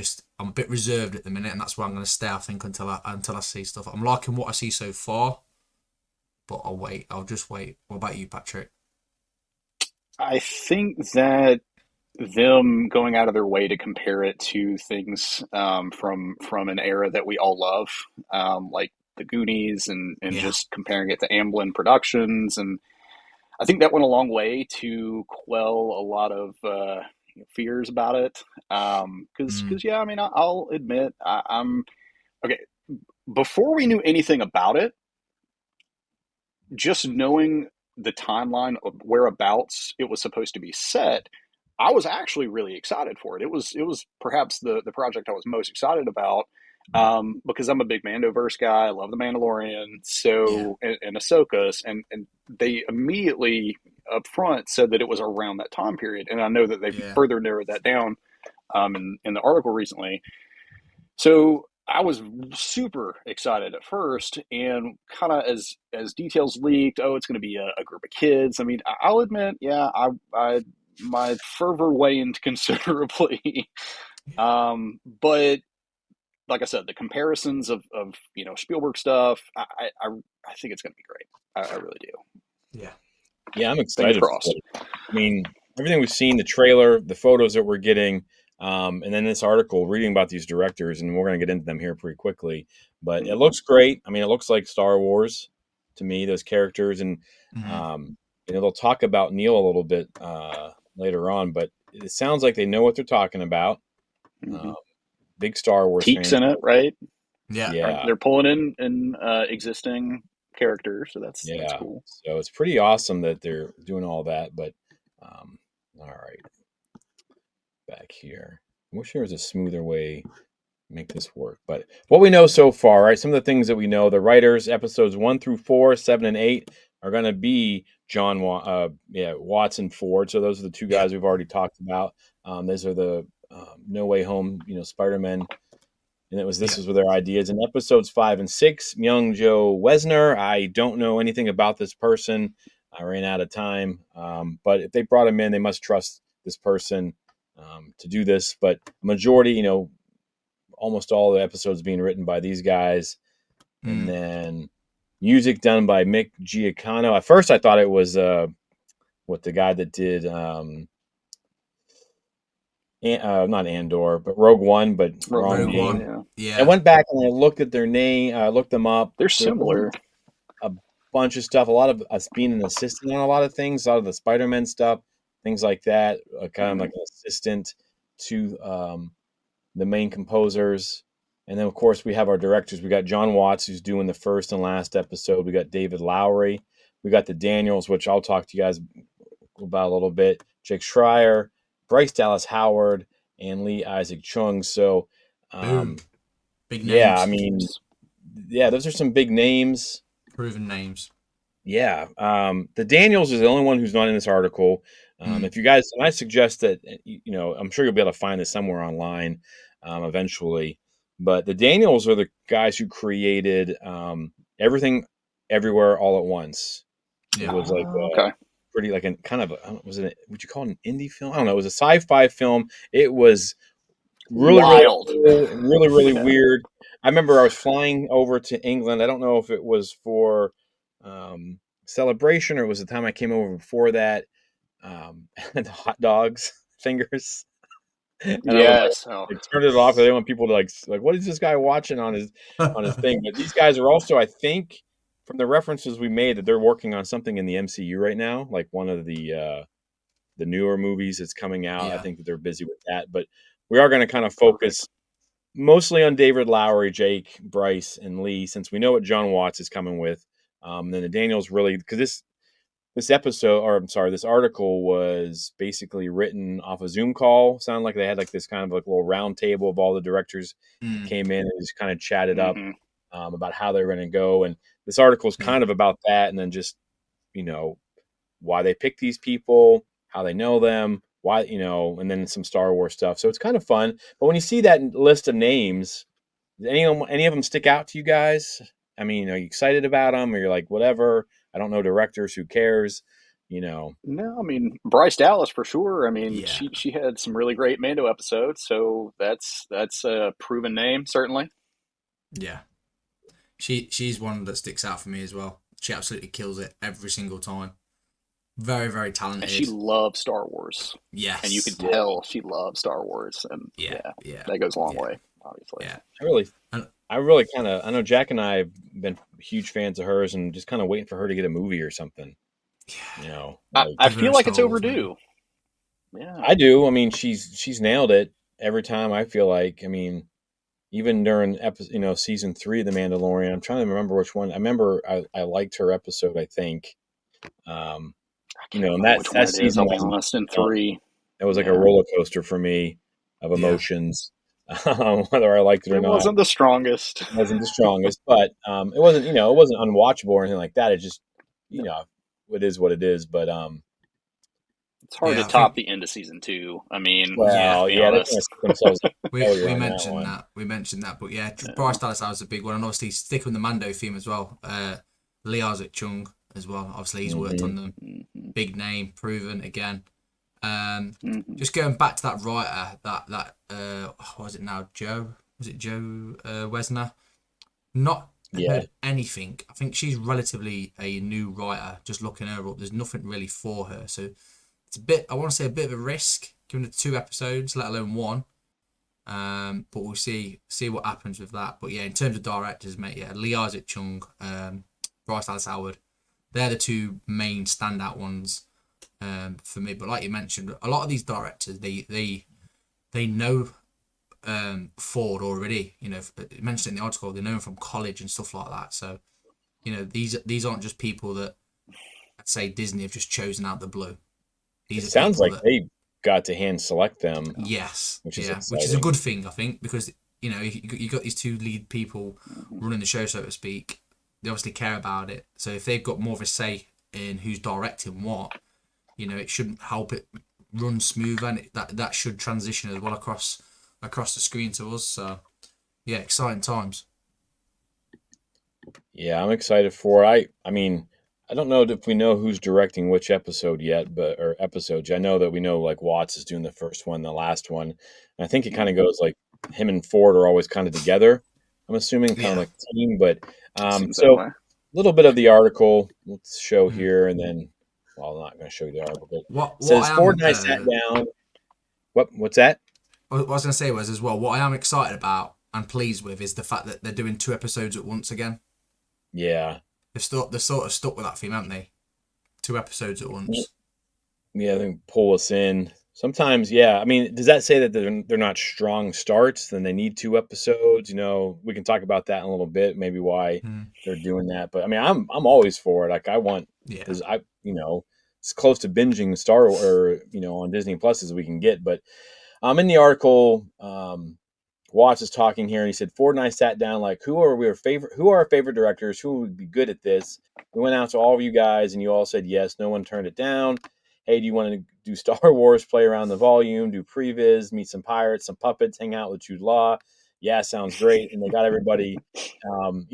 a bit reserved at the minute, and that's where I'm going to stay. I think until I see stuff. I'm liking what I see so far, but I'll wait. I'll just wait. What about you, Patrick? I think that them going out of their way to compare it to things from an era that we all love, like the Goonies, and Yeah. just comparing it to Amblin Productions, and I think that went a long way to quell a lot of fears about it. Because yeah, I mean, I'll admit I'm okay. Before we knew anything about it, just knowing the timeline of whereabouts it was supposed to be set, I was actually really excited for it. It was perhaps the project I was most excited about, because I'm a big Mandoverse guy. I love the Mandalorian, Yeah. and Ahsoka, and they immediately up front said that it was around that time period, and I know that they've Yeah. further narrowed that down in the article recently. So I was super excited at first, and kind of as details leaked, oh, it's going to be a group of kids. I mean, I'll admit, yeah, I my fervor waned considerably, but like I said, the comparisons of Spielberg stuff, I think it's going to be great. I really do. Yeah. Yeah, I'm Fingers excited for crossed. it. I mean, everything we've seen, the trailer, the photos that we're getting, and then this article reading about these directors, and we're going to get into them here pretty quickly. But it looks great. I mean, it looks like Star Wars to me, those characters. And, they'll talk about Neil a little bit later on, but it sounds like they know what they're talking about. Mm-hmm. Big Star Wars Teaks fans. in it, right? Yeah. Yeah. They're pulling in existing characters, so that's Yeah. cool. So it's pretty awesome that they're doing all that. But, all right. Back here. I wish there was a smoother way to make this work. But what we know so far, right? Some of the things that we know, the writers, episodes 1-4, 7 and 8, are going to be Watson Ford. So those are the two guys we've already talked about. Those are the No Way Home, Spider-Man. And this was with their ideas. In episodes 5 and 6, Myung Jo Wesner. I don't know anything about this person. I ran out of time. But if they brought him in, they must trust this person to do this. But majority, almost all the episodes being written by these guys, and Mm. then music done by Mick Giacano. At first, I thought it was the guy that did not Andor, but Rogue One, but wrong Rogue name. One. Yeah. I Yeah. went back and I looked at their name. I looked them up. They're There similar. wasn't a bunch of stuff. A lot of us being an assistant on a lot of things. A lot of the Spider-Man stuff, things like that. Kind of like an assistant to the main composers. And then, of course, we have our directors. We got John Watts, who's doing the first and last episode. We got David Lowery. We got the Daniels, which I'll talk to you guys about a little bit. Jake Schreier, Bryce Dallas Howard, and Lee Isaac Chung. So, Boom. Big names. yeah, I mean, yeah, those are some big names. Proven names. Yeah. The Daniels is the only one who's not in this article. If you guys, and I suggest that, I'm sure you'll be able to find this somewhere online eventually. But the Daniels are the guys who created Everything Everywhere All at Once. Yeah. It was like Okay. pretty like a kind of would you call it an indie film? I don't know. It was a sci-fi film. It was really Wild. really Yeah. weird. I remember I was flying over to England. I don't know if it was for celebration or it was the time I came over before that. The hot dogs fingers. And Yes. I turned it off. I didn't want people to like what is this guy watching on his thing? But these guys are also, I think, from the references we made, that they're working on something in the MCU right now, like one of the newer movies that's coming out. I Yeah. think that they're busy with that. But we are going to kind of focus mostly on David Lowery, Jake, Bryce, and Lee, since we know what John Watts is coming with. Then the Daniels really, because this episode, or I'm sorry, this article was basically written off a Zoom call. Sounded like they had like this kind of like little round table of all the directors that came in and just kind of chatted up about how they're going to go. And this article is kind of about that, and then just why they pick these people, how they know them, why and then some Star Wars stuff. So it's kind of fun. But when you see that list of names, does any of them stick out to you guys? I mean, are you excited about them, or you're like, whatever? I don't know directors. Who cares? No, I mean Bryce Dallas for sure. I mean, Yeah. she had some really great Mando episodes, so that's a proven name certainly. Yeah. She's one that sticks out for me as well. She absolutely kills it every single time. Very, very talented. And she loves Star Wars. Yes. And you can tell she loves Star Wars, and Yeah. that goes a long way, obviously. Yeah. I really kind of, I know Jack and I have been huge fans of hers, and just kind of waiting for her to get a movie or something. I feel like it's overdue. Yeah, I do. I mean, she's nailed it every time. I feel like, I mean, even during season 3 of The Mandalorian, I'm trying to remember which one. I remember I liked her episode. I think, and that season, I'll be honest, in 3. It was like a roller coaster for me of emotions, whether I liked it or not. It wasn't the strongest. It wasn't the strongest, but it wasn't unwatchable or anything like that. It just it is what it is. But it's hard to top the end of season 2. I mean, they're themselves. we mentioned that. We mentioned that, but Bryce Dallas Howard is a big one, and obviously sticking with the Mando theme as well. Lee Isaac Chung as well. Obviously, he's worked on them. Big name, proven again. Just going back to that writer, that what was it now? Joe? Was it Joe Wesner? Not heard anything. I think she's relatively a new writer. Just looking her up, there's nothing really for her. So it's a bit. I want to say a bit of a risk, given it 2 episodes, let alone 1. But we'll see what happens with that. But in terms of directors, mate, Lee Isaac Chung, Bryce Dallas Howard, they're the 2 main standout ones for me. But like you mentioned, a lot of these directors, they know Ford already. You mentioned in the article, they know him from college and stuff like that. So these aren't just people that I'd say Disney have just chosen out the blue. It sounds like they got to hand select them. Yes, which is which is a good thing, I think, because you got these 2 lead people running the show, so to speak. They obviously care about it. So if they've got more of a say in who's directing what, it shouldn't help it run smoother, and that should transition as well across the screen to us. So exciting times. Yeah, I'm excited for it. I mean, I don't know if we know who's directing which episode yet, or episodes. I know that we know like Watts is doing the first one, the last one. And I think it kind of goes like him and Ford are always kind of together. I'm assuming kind of Yeah. like a team, but Seems that so way. a little bit of the article. Let's show Mm. here, and then well, I'm not going to show you the article. But What it says I Ford am and I sat down. What's that? what I was going to say was as well, what I am excited about and pleased with is the fact that they're doing 2 episodes at once again. Yeah. They're sort of stuck with that theme, haven't they? 2 episodes at once. Yeah, I think pull us in. Sometimes, yeah. I mean, does that say that they're not strong starts? Then they need 2 episodes. We can talk about that in a little bit. Maybe why Mm. they're doing that. But I mean, I'm always for it. Like I want Yeah. this. It's close to binging Star or on Disney Plus as we can get. But in the article, Watts is talking here, and he said Ford and I sat down like, who are our favorite directors? Who would be good at this? We went out to all of you guys, and you all said yes. No one turned it down. Hey, do you want to do Star Wars, play around the volume, do previs, meet some pirates, some puppets, hang out with Jude Law? Yeah, sounds great. And they got everybody, and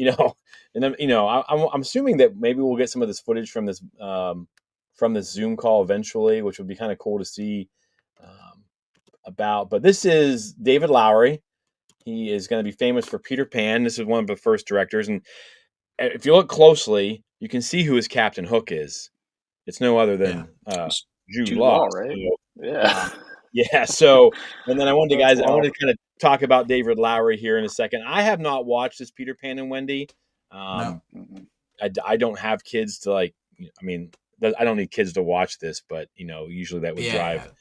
then I'm assuming that maybe we'll get some of this footage from this Zoom call eventually, which would be kind of cool to see about. But this is David Lowery. He is going to be famous for Peter Pan. This is one of the first directors, and if you look closely, you can see who his Captain Hook is. It's no other Yeah. than Jude Jude Law. Law, right? Yeah. Yeah. So, and then I wanted That's to wild. kind of talk about David Lowery here in a second. I have not watched this Peter Pan and Wendy. No. Mhm. I don't have kids to I mean, I don't need kids to watch this, but usually that would drive Yeah.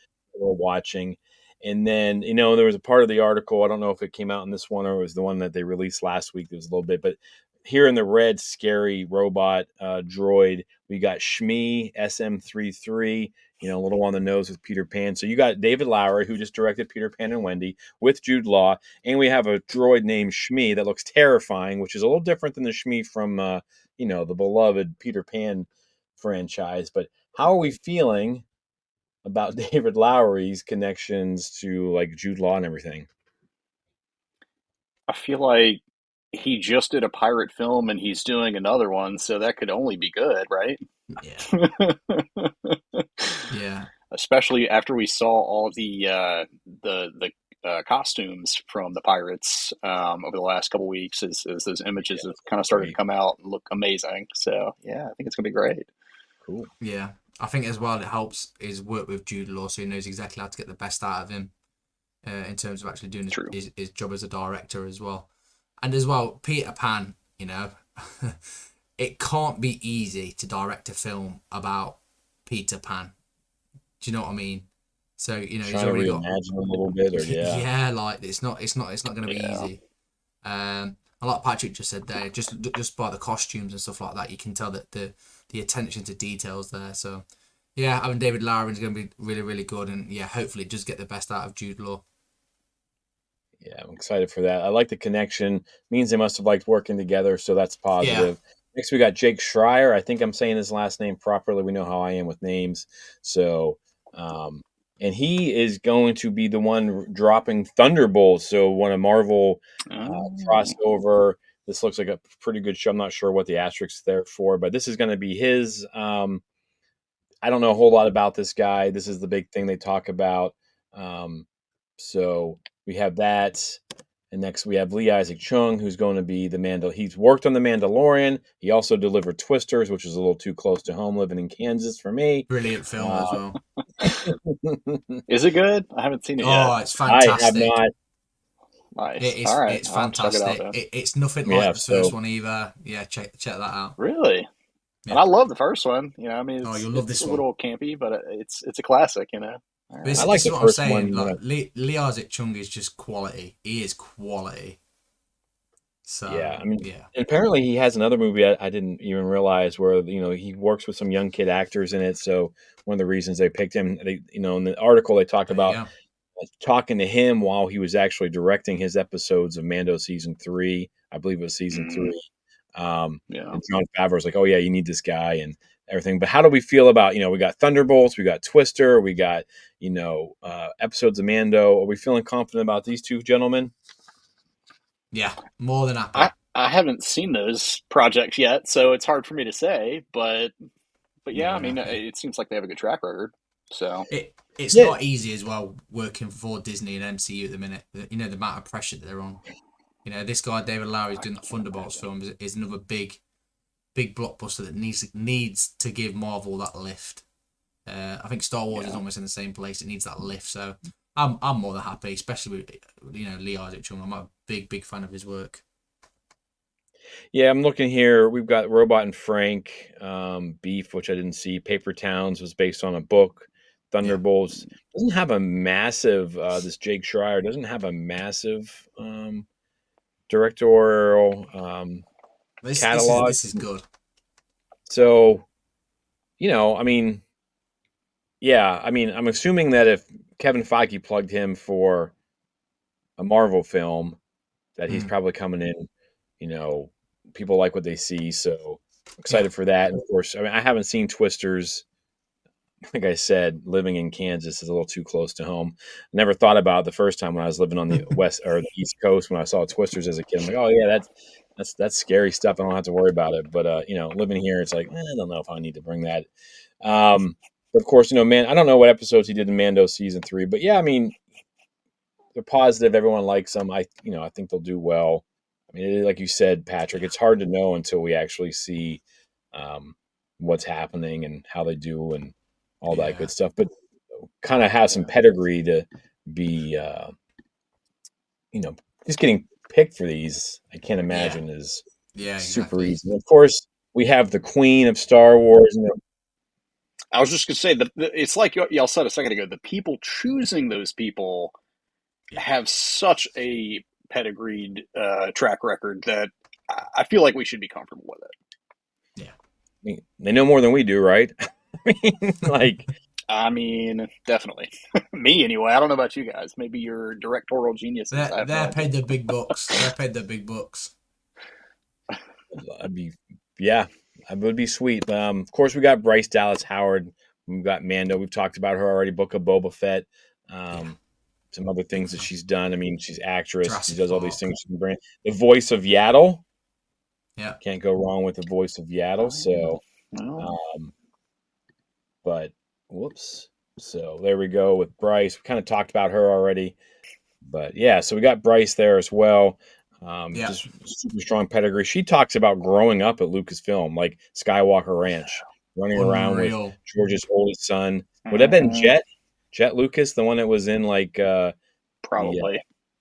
we're watching. And then, there was a part of the article, I don't know if it came out in this one or it was the one that they released last week. There was a little bit, but here in the red, scary robot droid, we got Shmi SM33, a little on the nose with Peter Pan. So you got David Lowery, who just directed Peter Pan and Wendy with Jude Law. And we have a droid named Shmi that looks terrifying, which is a little different than the Shmi from, the beloved Peter Pan franchise. But how are we feeling about David Lowery's connections to like Jude Law and everything? I feel like he just did a pirate film and he's doing another one, so that could only be good, right? Yeah. Yeah. Especially after we saw all of the costumes from the pirates over the last couple weeks, as those images have kind of started to Great. come out and look amazing. So yeah, I think it's gonna be great. Cool. Yeah. I think as well it helps his work with Jude Law, so he knows exactly how to get the best out of him in terms of actually doing True. his job as a director as well. And as well, Peter Pan, it can't be easy to direct a film about Peter Pan. Do you know what I mean? So he's Trying to already got reimagine a little bit, or yeah. yeah, like it's not going to be Yeah. easy. A like Patrick just said there, just by the costumes and stuff like that, you can tell that the attention to details there. So yeah, having David Lowery is going to be really, really good, and yeah, hopefully just get the best out of Jude Law. Yeah, I'm excited for that. I like the connection. Means they must have liked working together, so that's positive. Next, we got Jake Schreier. I think I'm saying his last name properly. We know how I am with names. So, and he is going to be the one dropping Thunderbolts. So, one of Marvel Oh. crossover. This looks like a pretty good show. I'm not sure what the asterisks there for, but this is going to be his. I don't know a whole lot about this guy. This is the big thing they talk about. So we have that. And next we have Lee Isaac Chung, who's going to be the He's worked on The Mandalorian. He also delivered Twisters, which is a little too close to home living in Kansas for me. Brilliant film as well. Is it good? I haven't seen it yet. Oh, it's I have fantastic. not. Nice. All right, It's I'll have to check it out fantastic. then. It's nothing Yeah, like the first one either. Yeah, check that out. Really? Yeah. And I love the first one. I mean, Oh, it's you'll love it's this a one. little campy, but it's a classic. All right. This, I like this the is what I'm first saying. one. Like Lee Isaac Chung is just quality. He is quality. So Yeah, I mean, yeah. and apparently he has another movie I didn't even realize where he works with some young kid actors in it. So one of the reasons they picked him, in the article they talked There you about go. talking to him while he was actually directing his episodes of Mando season 3. I believe it was season 3. Yeah. And Jon Favreau's like, "Oh yeah, you need this guy and everything." But how do we feel about we got Thunderbolts, we got Twister, we got episodes of Mando? Are we feeling confident about these two gentlemen? Yeah, more than happy. I haven't seen those projects yet, so it's hard for me to say. But yeah, More I than mean, happy. it seems like they have a good track record. So It's Yeah. not easy as well working for Disney and MCU at the minute. You know, the amount of pressure that they're on. You know, this guy David Lowery's doing that Thunderbolts film is another big blockbuster that needs to give Marvel that lift. I think Star Wars is almost in the same place. It needs that lift. So I'm more than happy, especially with Lee Isaac Chung. I'm a big fan of his work. Yeah, I'm looking here. We've got Robot and Frank, Beef, which I didn't see. Paper Towns was based on a book. Thunderbolts doesn't have a massive. This Jake Schreier doesn't have a massive directorial catalog. This is good. So, I mean, yeah, I mean, I'm assuming that if Kevin Feige plugged him for a Marvel film, that he's probably coming in. People like what they see, so excited for that. And of course, I mean, I haven't seen Twisters. Like I said, living in Kansas is a little too close to home. Never thought about it the first time when I was living on the west or the East Coast when I saw Twisters as a kid. I'm like, oh yeah, that's scary stuff. I don't have to worry about it. But living here, it's like I don't know if I need to bring that. But of course, man, I don't know what episodes he did in Mando season 3, but yeah, I mean, they're positive. Everyone likes them. I think they'll do well. I mean, like you said, Patrick, it's hard to know until we actually see what's happening and how they do and all that good stuff. But kind of have some pedigree to be, just getting picked for these. I can't imagine is super easy. And of course, we have the Queen of Star Wars. I was just going to say that it's like y'all said a second ago. The people choosing those people have such a pedigreed track record that I feel like we should be comfortable with it. Yeah, I mean, they know more than we do, right? I mean, definitely. Me anyway. I don't know about you guys. Maybe you're directorial geniuses. They're paid the big bucks. They're paid the big bucks. That would be sweet. Of course, we got Bryce Dallas Howard. We've got Mando. We've talked about her already. Book of Boba Fett. Some other things that she's done. I mean, she's actress. Jurassic she does all Park. these things. She can bring the voice of Yaddle. Yeah, can't go wrong with the voice of Yaddle. So, but whoops. So there we go with Bryce. We kind of talked about her already, but yeah. So we got Bryce there as well. Just super strong pedigree. She talks about growing up at Lucasfilm, like Skywalker Ranch, running around with George's oldest son. Would that have been Jet Lucas, the one that was in probably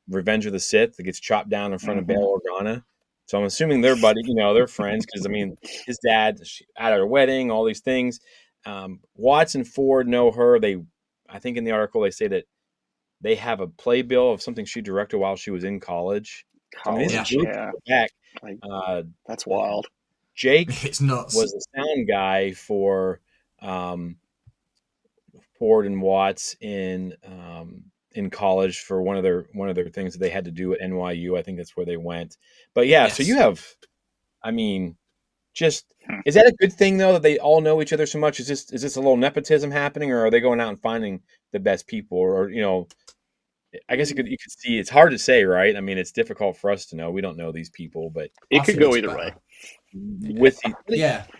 Revenge of the Sith that gets chopped down in front of Bail Organa. So I'm assuming they're buddy, they're friends because I mean his dad at her wedding, all these things. Watts and Ford know her. I think in the article they say that they have a playbill of something she directed while she was in college. Back. That's wild. Jake it's nuts. Was the sound guy for Ford and Watts in college for one of their things that they had to do at NYU. I think that's where they went. But yeah, so you have, I mean, just is that a good thing though that they all know each other so much? Is this a little nepotism happening, or are they going out and finding the best people, or I guess you could see. It's hard to say, right? I mean, it's difficult for us to know. We don't know these people, but it could go either way. You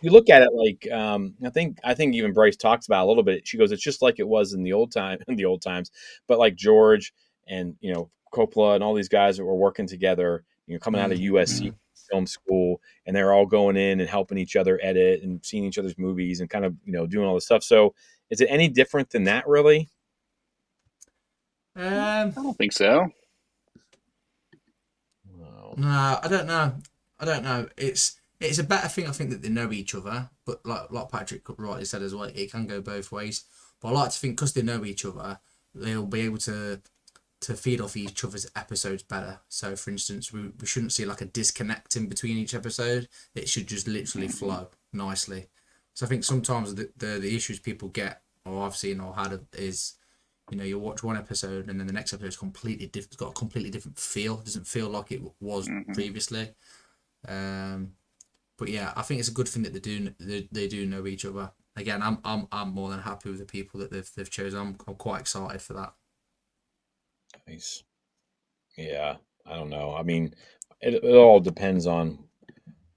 look at it like I think even Bryce talks about it a little bit. She goes, it's just like it was in the old times, but like George and Coppola and all these guys that were working together, coming out of USC film school, and they're all going in and helping each other edit and seeing each other's movies and kind of doing all this stuff. So is it any different than that, really? I don't think so. No, I don't know. It's a better thing, I think, that they know each other. But like Patrick rightly said as well, it can go both ways. But I like to think because they know each other, they'll be able to feed off each other's episodes better. So, for instance, we shouldn't see like a disconnect in between each episode. It should just literally flow nicely. So I think sometimes the issues people get, or I've seen or had, is you watch one episode and then the next episode is completely different. It's got a completely different feel. It doesn't feel like it was previously. But yeah, I think it's a good thing that they do know each other. Again, I'm more than happy with the people that they've chosen. I'm quite excited for that. Nice. Yeah, I don't know. I mean, it all depends on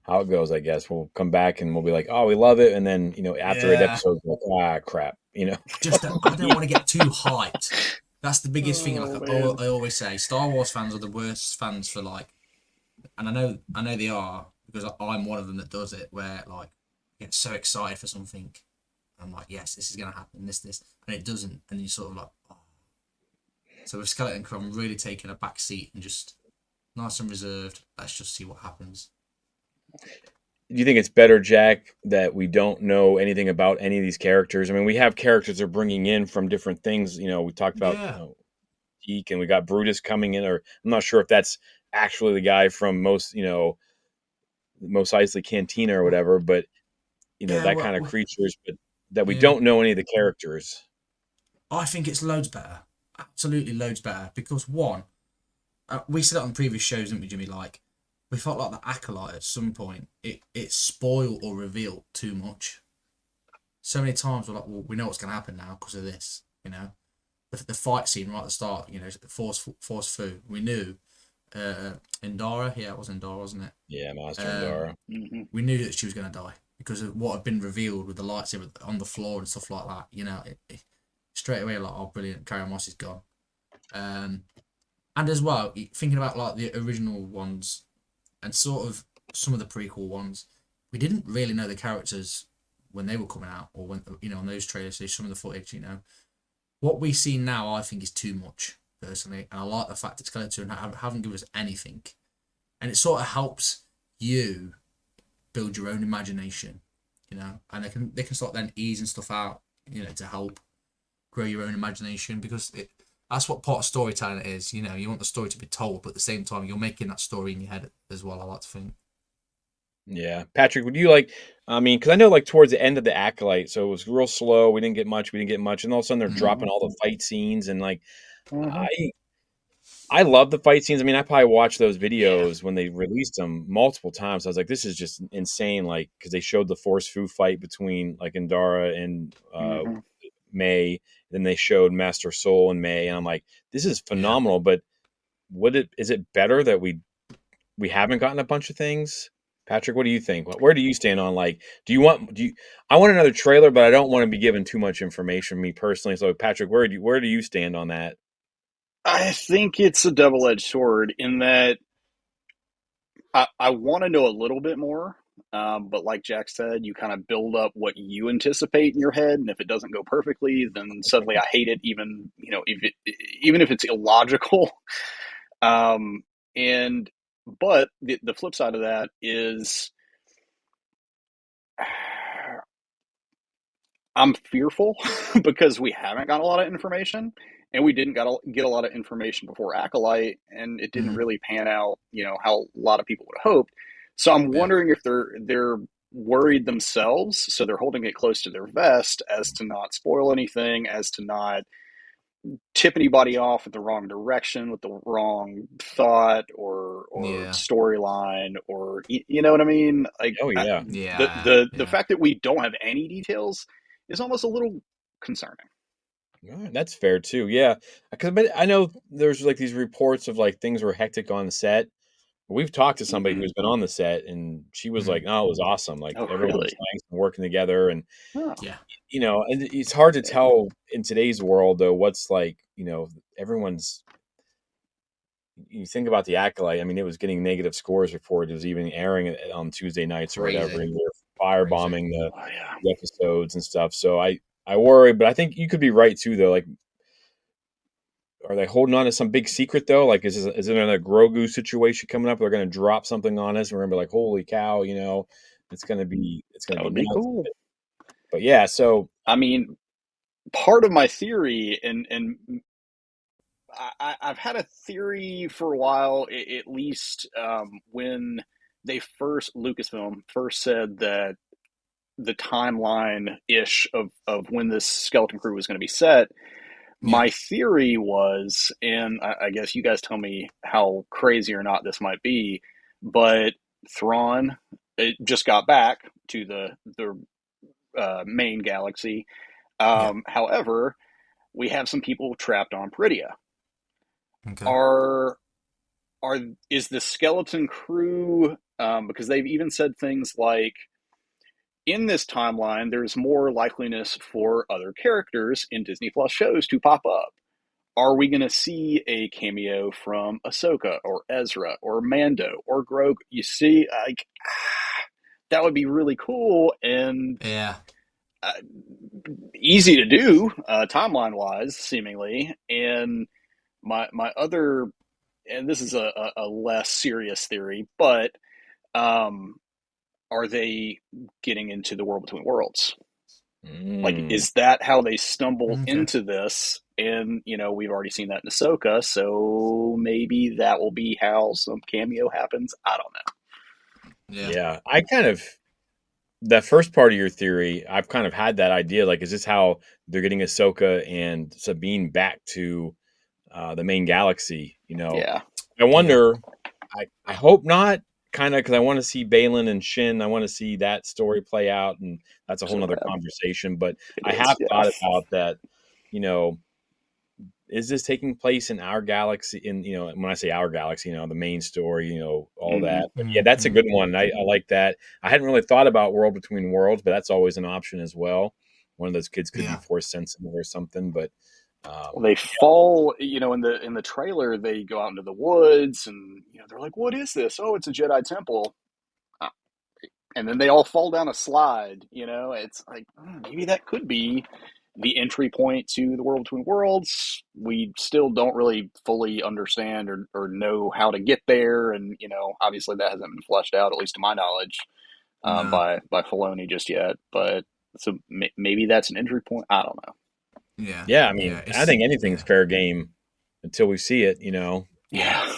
how it goes. I guess we'll come back and we'll be like, oh, we love it, and then after 8 episodes, we're like, crap. you know. I don't want to get too hyped. That's the biggest thing. Like man. I always say, Star Wars fans are the worst fans for like, and I know they are because I'm one of them that does it. Where like, I get so excited for something, I'm like, yes, this is gonna happen, this, and it doesn't, and you sort of like, oh. So with Skeleton Crew, I'm really taking a back seat and just nice and reserved. Let's just see what happens. Do you think it's better, Jack, that we don't know anything about any of these characters? I mean, we have characters they're bringing in from different things. You know, we talked about Yeah. Geek, and we got Brutus coming in, or I'm not sure if that's actually the guy from Mos Eisley Cantina or whatever, but Yeah, that kind of creatures, but that we yeah. don't know any of the characters. I think it's loads better. Absolutely loads better because one, we said it on previous shows, didn't we, Jimmy? Like, we felt like the Acolyte at some point, it spoiled or revealed too much. So many times we're like, well, we know what's going to happen now because of this, The fight scene right at the start, Force Fu. We knew Indara, it was Indara, wasn't it? Yeah, Master Indara. Mm-hmm. We knew that she was going to die because of what had been revealed with the lightsaber on the floor and stuff like that. Straight away, like, oh, brilliant, Carrie Moss is gone. And as well, thinking about like the original ones and sort of some of the prequel ones, we didn't really know the characters when they were coming out or when on those trailers. So some of the footage, what we see now, I think is too much personally, and I like the fact that Skeleton haven't given us anything, and it sort of helps you build your own imagination, and they can start then easing stuff out, to help grow your own imagination because that's what part of storytelling it is. You want the story to be told, but at the same time, you're making that story in your head as well. I like to think. Yeah, Patrick, would you like? I mean, because I know like towards the end of the Acolyte, so it was real slow. We didn't get much. And all of a sudden they're dropping all the fight scenes, and like Mm-hmm. I love the fight scenes. I mean, I probably watched those videos when they released them multiple times. I was like, this is just insane. Like, because they showed the Force Fu fight between like Indara and Mm-hmm. May. Then they showed Master Soul and May, and I'm like, this is Yeah. phenomenal. But is it better that we haven't gotten a bunch of things? Patrick, what do you think? Where do you stand on like? I want another trailer, but I don't want to be given too much information. Me personally, so Patrick, where do you stand on that? I think it's a double-edged sword in that I want to know a little bit more, but like Jack said, you kind of build up what you anticipate in your head, and if it doesn't go perfectly, then suddenly I hate it. Even if it's illogical. Um, and but the flip side of that is, I'm fearful because we haven't got a lot of information, and we didn't get a lot of information before Acolyte, and it didn't really pan out, how a lot of people would have hoped. So I'm Yeah. wondering if they're worried themselves, so they're holding it close to their vest as to not spoil anything, as to not tip anybody off with the wrong direction, with the wrong thought or Yeah. storyline, or you know what I mean? Like, Oh yeah. the fact that we don't have any details is almost a little concerning. All right, that's fair too. Yeah, because I know there's like these reports of like things were hectic on the set. We've talked to somebody Mm-hmm. who's been on the set, and she was like, "Oh, it was awesome! Like Oh, everyone was really? nice and working together." And Oh. Yeah. and it's hard to tell in today's world though what's like. Everyone's. You think about the Acolyte. I mean, it was getting negative scores before it was even airing on Tuesday nights or whatever, Crazy. and they're firebombing Oh, yeah. the episodes and stuff. So I worry, but I think you could be right too, though. Like, are they holding on to some big secret though? Like, is it another Grogu situation coming up? They're going to drop something on us, and we're going to be like, "Holy cow!" It's going to be That would be nuts. cool. But yeah, so I mean, part of my theory, and I've had a theory for a while, at least when Lucasfilm first said that the timeline ish of when this Skeleton Crew was going to be set. Yeah. My theory was, and I guess you guys tell me how crazy or not this might be, but Thrawn, it just got back to the main galaxy. Yeah. However, we have some people trapped on Peridia. Okay. Are is the Skeleton Crew, because they've even said things like in this timeline, there's more likeliness for other characters in Disney Plus shows to pop up. Are we going to see a cameo from Ahsoka or Ezra or Mando or Grogu? You see, like, that would be really cool and Yeah. easy to do, timeline wise, seemingly. And my other, and this is a less serious theory, but are they getting into the world between worlds? Like, is that how they stumble Okay. into this? And, we've already seen that in Ahsoka, so maybe that will be how some cameo happens. I don't know. Yeah. I kind of, that first part of your theory, I've kind of had that idea. Like, is this how they're getting Ahsoka and Sabine back to the main galaxy? Yeah. I wonder, I hope not, kind of, because I want to see Balin and Shin. I want to see that story play out, and that's a whole So nother bad. conversation. But It I is, have yeah. thought about that, is this taking place in our galaxy? When I say our galaxy, the main story, all that. But yeah, that's a good one. I like that. I hadn't really thought about World Between Worlds, but that's always an option as well. One of those kids could be force sensitive or something, but Well, they fall, in the trailer, they go out into the woods and, they're like, what is this? Oh, it's a Jedi temple. And then they all fall down a slide, it's like, maybe that could be the entry point to the world between worlds. We still don't really fully understand or know how to get there. And, obviously that hasn't been fleshed out, at least to my knowledge, by Filoni just yet. But so maybe that's an entry point. I don't know. Yeah, I mean, I think anything's fair game until we see it, Yeah.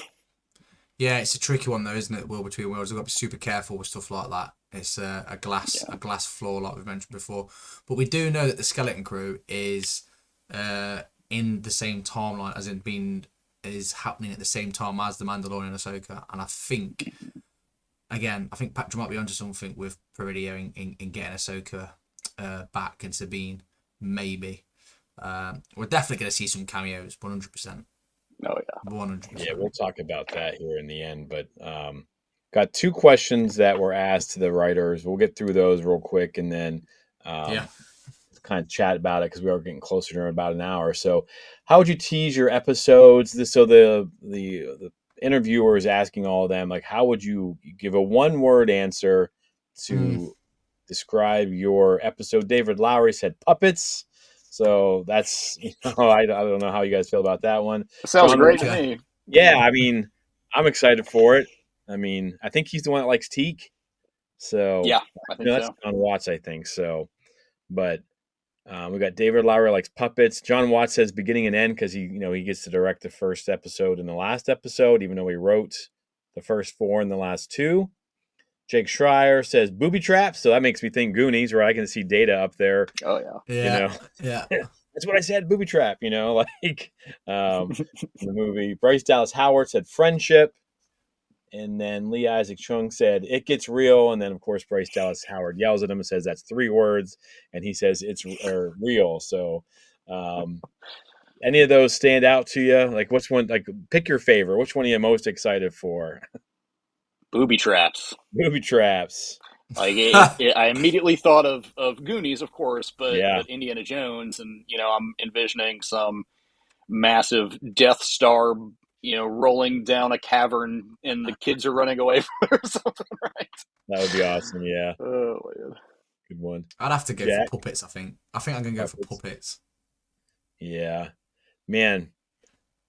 Yeah, it's a tricky one though, isn't it? World Between Worlds. We've got to be super careful with stuff like that. It's a glass floor, like we've mentioned before. But we do know that the Skeleton Crew is in the same timeline, as in is happening at the same time as the Mandalorian and Ahsoka. And I think Patrick might be onto something with Peridio in getting Ahsoka back and Sabine, maybe. We're definitely going to see some cameos, 100%. Oh yeah, 100%. Yeah, we'll talk about that here in the end. But got two questions that were asked to the writers. We'll get through those real quick, and then kind of chat about it because we are getting closer to about an hour. So, how would you tease your episodes? So the interviewer is asking all of them, like, how would you give a one-word answer to describe your episode? David Lowery said puppets. So that's, I don't know how you guys feel about that one. it sounds John, great to me. Yeah, I mean, I'm excited for it. I mean, I think he's the one that likes teak. So Yeah, I think that's so. John Watts, I think so. But we got David Lowery likes puppets. John Watts says beginning and end because he gets to direct the first episode and the last episode, even though he wrote the first 4 and the last 2. Jake Schreier says booby traps, so that makes me think Goonies, where I can see Data up there. Oh yeah, yeah. That's what I said, booby trap. Like in the movie. Bryce Dallas Howard said friendship, and then Lee Isaac Chung said it gets real, and then of course Bryce Dallas Howard yells at him and says that's 3 words, and he says it's real. So, any of those stand out to you? Like, which one? Like, pick your favorite. Which one are you most excited for? booby traps. Booby traps. Like I immediately thought of Goonies, of course, but Indiana Jones, and I'm envisioning some massive Death Star, rolling down a cavern, and the kids are running away from it or something, right? That would be awesome. Yeah. Oh man, good one. I'd have to go for puppets. I think I'm gonna go for puppets. Yeah, man,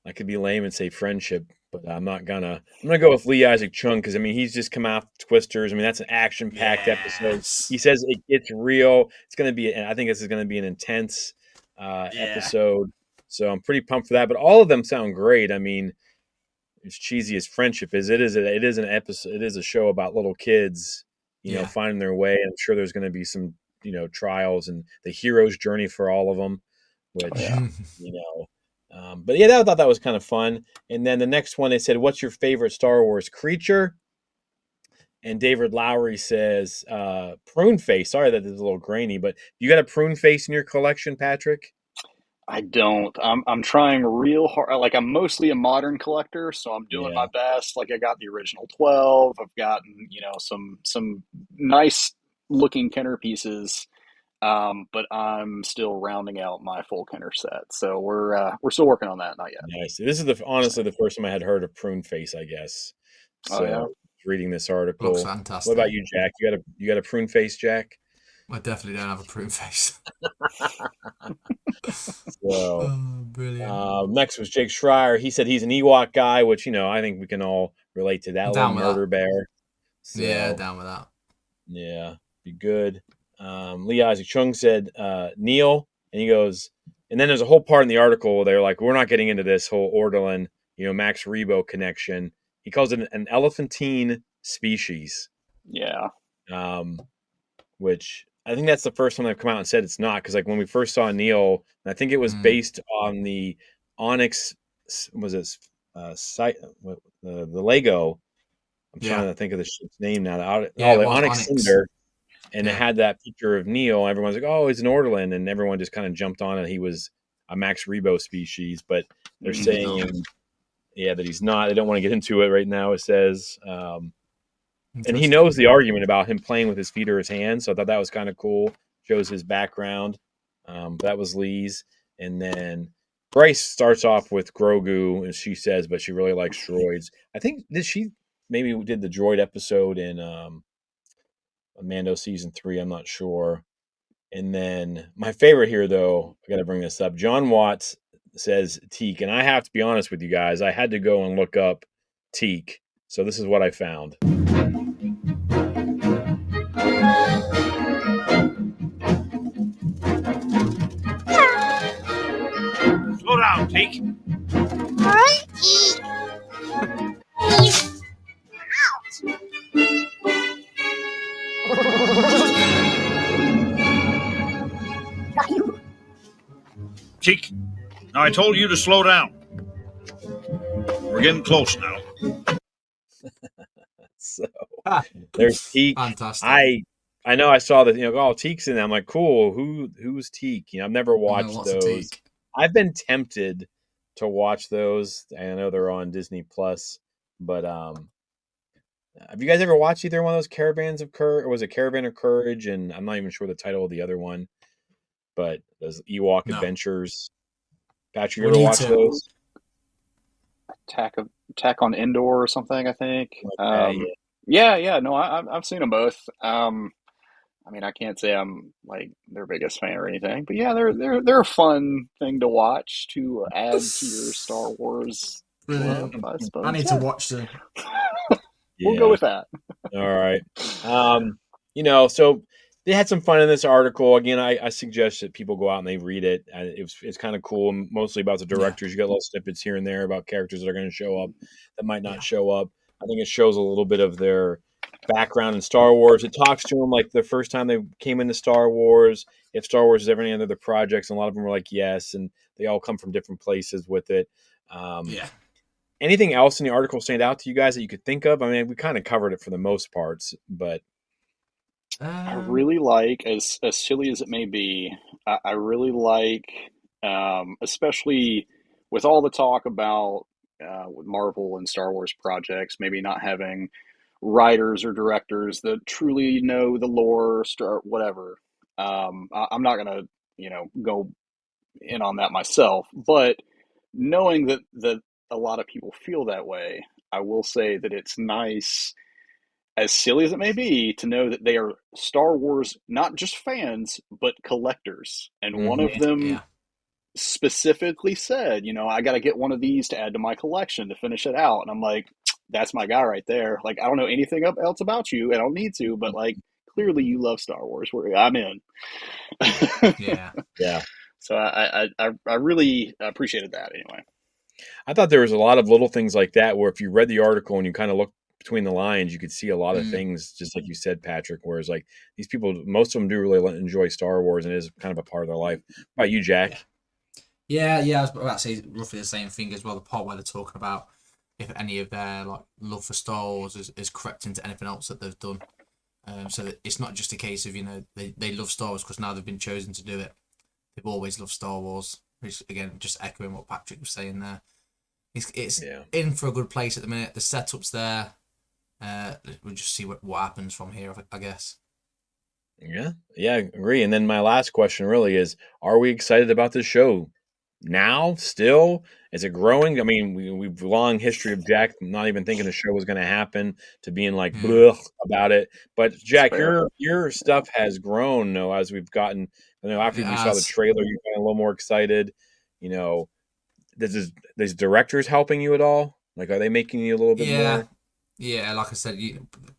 I could be lame and say friendship, but I'm not gonna. I'm gonna go with Lee Isaac Chung because he's just come out Twisters. That's an action-packed episode. He says it gets real. It's gonna be, and I think this is gonna be an intense episode. So I'm pretty pumped for that. But all of them sound great. As cheesy as friendship is, it is an episode. It is a show about little kids, finding their way. I'm sure there's going to be some, trials and the hero's journey for all of them, which, but yeah, I thought that was kind of fun. And then the next one, they said, what's your favorite Star Wars creature? And David Lowery says, prune face. Sorry that it's a little grainy, but you got a prune face in your collection, Patrick? I don't. I'm trying real hard. Like, I'm mostly a modern collector, so I'm doing my best. Like, I got the original 12. I've gotten some nice looking Kenner pieces. But I'm still rounding out my full Kenner set, so we're still working on that. Not yet. Nice. This is honestly the first time I had heard of prune face, I guess. Oh yeah. So reading this Looks article. What fantastic. about you, Jack? You got a prune face, Jack? I definitely don't have a prune face. So Brilliant. next was Jake Schreier. He said he's an Ewok guy, which I think we can all relate to that. I'm Little down with murder that. bear. Yeah, So down with that. yeah, be good. Lee Isaac Chung said Neil, and he goes, and then there's a whole part in the article where they're like, we're not getting into this whole Ortolan, Max Rebo connection. He calls it an elephantine species, Yeah. which I think that's the first time they've come out and said it's not, because like when we first saw Neil, and I think it was based on the Onyx, was it site the Lego? I'm trying to think of the ship's name now. The Yeah, it was Onyx Onyx. Cinder. And it Yeah. had that picture of Neil. Everyone's like, "Oh, he's an Ortolan," and everyone just kind of jumped on it. He was a Max Rebo species, but they're saying, that he's not. They don't want to get into it right now. It says, and he knows the argument about him playing with his feet or his hands. So I thought that was kind of cool. Shows his background. That was Lee's, and then Bryce starts off with Grogu, and she says, but she really likes droids. I think she maybe did the droid episode in Mando season 3. I'm not sure. And then my favorite here, though, I got to bring this up. John Watts says teak, and I have to be honest with you guys. I had to go and look up teak, so this is what I found. Slow down, teak. Teak, now I told you to slow down. We're getting close now. So there's teak. Fantastic. I know I saw that, teak's in there. I'm like, cool. Who's teak? I've never watched those. I've been tempted to watch those. I know they're on Disney Plus, but have you guys ever watched either one of those Caravans of Courage, or was it Caravan of Courage? And I'm not even sure the title of the other one, but those Ewok Adventures. Patrick, you ever watch those? Attack on Endor or something, I think. Yeah. No, I've seen them both. I mean, I can't say I'm like their biggest fan or anything, but yeah, they're a fun thing to watch to add to your Star Wars club, I suppose. I need to watch them. We'll go with that. All right. So they had some fun in this article. Again, I suggest that people go out and they read it. It's kind of cool, mostly about the directors. You got little snippets here and there about characters that are going to show up, that might not show up. I think it shows a little bit of their background in Star Wars. It talks to them like the first time they came into Star Wars, if Star Wars is ever any other their projects, and a lot of them were like, yes, and they all come from different places with it. Anything else in the article stand out to you guys that you could think of? I mean, we kind of covered it for the most parts, but I really like, as silly as it may be, I really like, especially with all the talk about with Marvel and Star Wars projects, maybe not having writers or directors that truly know the lore, whatever. I'm not gonna, go in on that myself, but knowing that a lot of people feel that way, I will say that it's nice, as silly as it may be, to know that they are Star Wars not just fans but collectors. And one of them specifically said, I got to get one of these to add to my collection to finish it out. And I'm like, that's my guy right there. Like, I don't know anything else about you. I don't need to, but like, clearly you love Star Wars. I'm in. Yeah. So I really appreciated that anyway. I thought there was a lot of little things like that where if you read the article and you kind of looked between the lines, you could see a lot of things, just like you said, Patrick, whereas like these people, most of them do really enjoy Star Wars and it is kind of a part of their life. How about you, Jack? Yeah, I was about to say roughly the same thing as well. The part where they're talking about if any of their like love for Star Wars is crept into anything else that they've done. So that it's not just a case of they love Star Wars because now they've been chosen to do it. They've always loved Star Wars, which again just echoing what Patrick was saying there. It's in for a good place at the minute. The setup's there. We'll just see what happens from here, I guess. Yeah, agree. And then my last question really is: are we excited about this show now? Still, is it growing? I mean, we've long history of Jack not even thinking the show was going to happen to being like Yeah. bleh about it. But It's Jack, fair. your stuff has grown. As we've gotten, after It we saw the has. trailer, you got a little more excited. You know, does directors helping you at all? Like, are they making you a little bit Yeah. more? Yeah, like I said,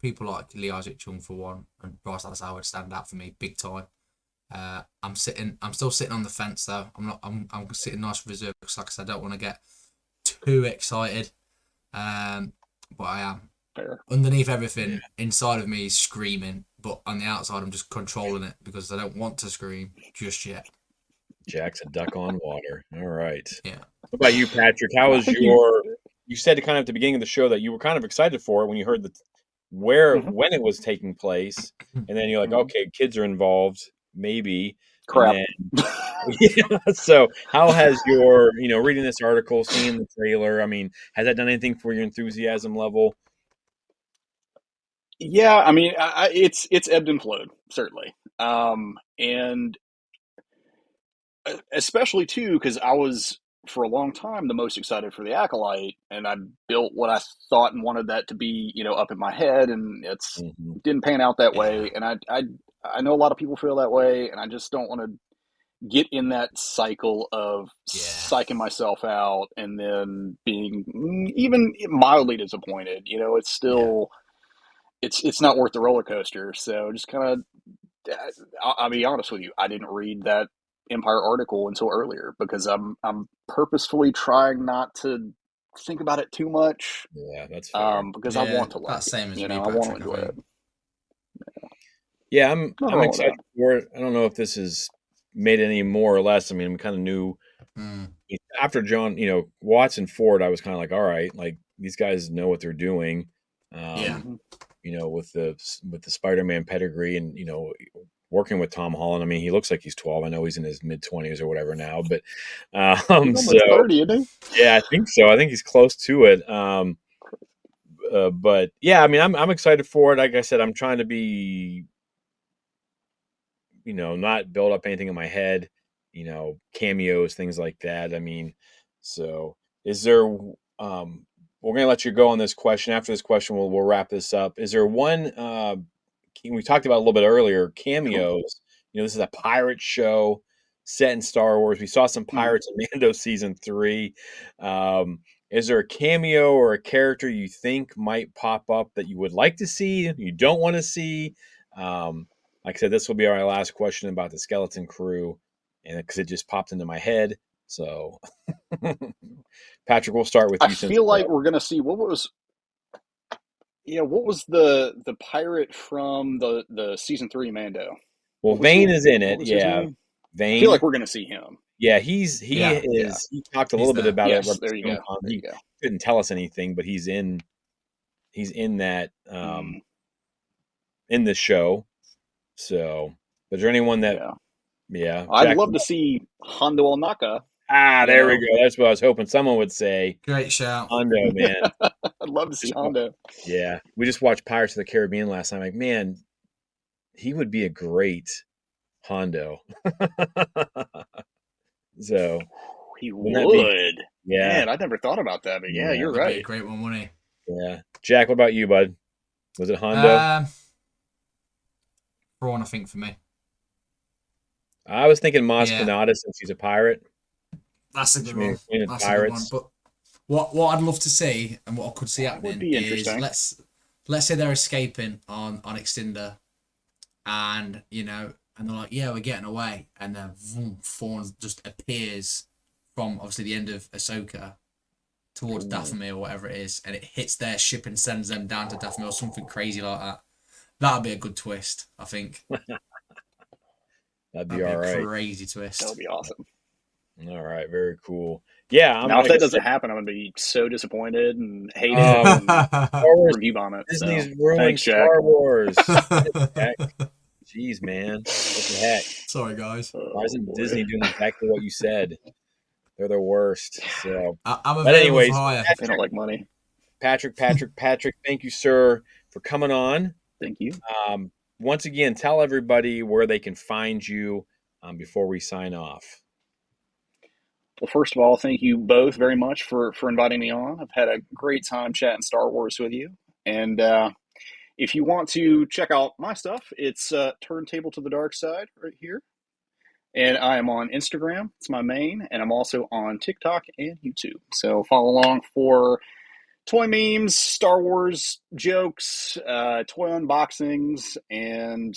people like Lee Isaac Chung for one, and Bryce Dallas Howard stand out for me big time. I'm still sitting on the fence though. I'm sitting nice reserve because, like I said, I don't want to get too excited. But I am. Fair. Underneath everything, inside of me is screaming, but on the outside, I'm just controlling it because I don't want to scream just yet. Jack's a duck on water. All right. Yeah. What about you, Patrick? How I was think you said kind of at the beginning of the show that you were kind of excited for it when you heard Mhm. when it was taking place, and then you're like, Mhm. okay, kids are involved, maybe, and Crap. then yeah. So how has your reading this article, seeing the trailer? I mean, has that done anything for your enthusiasm level? Yeah, I mean, it's ebbed and flowed certainly, and especially too because I was for a long time the most excited for the Acolyte, and I built what I thought and wanted that to be, up in my head, and it's Hmm. didn't pan out that Yeah. way, and I know a lot of people feel that way, and I just don't want to get in that cycle of Yeah. psyching myself out and then being even mildly disappointed. It's Yeah. still it's not worth the roller coaster. So just kind of, I'll be honest with you, I didn't read that Empire article until earlier because I'm purposefully trying not to think about it too much, Yeah, that's fair. because I Yeah. want to like That's it. same as me, I want to Patrick. I enjoy it. think. Yeah, I'm Nothing I'm wrong with excited that. for it. I don't know if this has made any more or less. I mean, we kind of knew Mm. after John, Watson Ford, I was kind of like, all right, like these guys know what they're doing. Yeah. Um, with the Spider-Man pedigree and working with Tom Holland. I mean, he looks like he's 12. I know he's in his mid 20s or whatever now, but He's so almost 30, isn't yeah, I think so. I think he's close to it. But yeah, I mean, I'm excited for it. Like I said, I'm trying to be not build up anything in my head, cameos, things like that. I mean, so is there, we're going to let you go on this question. After this question, we'll wrap this up. Is there one, we talked about a little bit earlier, Sure. cameos? This is a pirate show set in Star Wars. We saw some Mhm. pirates in Mando season 3. Is there a cameo or a character you think might pop up that you would like to see, you don't want to see? Like I said, this will be our last question about the Skeleton Crew, and because it just popped into my head. So, Patrick, we'll start with I you since feel you're like up. we're gonna see what was the pirate from the season 3 Mando? Well, What was his Vane is in what it. was his Yeah, name? I feel Vane. like we're gonna see him. Yeah, he Yeah. Yeah. is. He talked a He's little bit there. about it Yes. at There you go. StoneCon. There you He go. couldn't tell us anything, but he's in. He's in that Mm, in this show. So, is there anyone that? yeah. Yeah, I'd Jack. love to see Hondo Alnaka. You There we know, go. That's what I was hoping someone would say. Great shout. Hondo, man. I'd love to see Hondo. Yeah, we just watched Pirates of the Caribbean last night. Like, man, he would be a great Hondo. So He wouldn't that be? would. Yeah, Man, I'd never thought about that, but yeah, yeah, you're That'd be a right. great one, wouldn't yeah. Jack, what about you, bud? Was it he? Hondo? Braun, I think for me. I was thinking Maz Yeah, Kanata since he's a pirate. that's a She good made one. a queen of That's a good one. pirates. But what I'd love to see and what I could see That would happening be is interesting. let's say they're escaping on Extinder, and and they're like, yeah, we're getting away, and then vroom, Thorn just appears from obviously the end of Ahsoka towards Dathomir or whatever it is, and it hits their ship and sends them down to Dathomir or something crazy like that. That'd be a good twist, I think. That'd be That'd be all a right. cravy That would twist. be awesome. All right, very cool. Yeah, I'm Now, if like I that said. doesn't happen, I'm gonna be so disappointed and hate it Um, and Star Wars, review bomb it. So, Disney's ruined thanks, Jack. Star Wars. Heck, jeez, man, what the heck? Sorry, guys. Why Oh isn't boy, Disney doing exactly what you said? They're the worst. So, I'm but available for anyways, hire. they don't like money. Patrick, thank you, sir, for coming on. Thank you. once again, tell everybody where they can find you before we sign off. Well, first of all, thank you both very much for inviting me on. I've had a great time chatting Star Wars with you. And if you want to check out my stuff, it's Turntable to the Darkside right here. And I am on Instagram. It's my main. And I'm also on TikTok and YouTube. So follow along for toy memes, Star Wars jokes, toy unboxings, and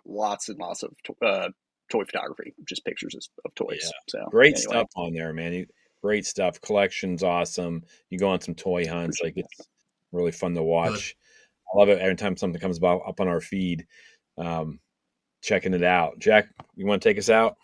lots and lots of toy photography, just pictures of toys. Yeah. So Great anyway. stuff on there, man. Great stuff. Collection's awesome. You go on some toy hunts. Appreciate Like, it's really fun to watch. I love it every time something comes up on our feed. Checking it out. Jack, you want to take us out?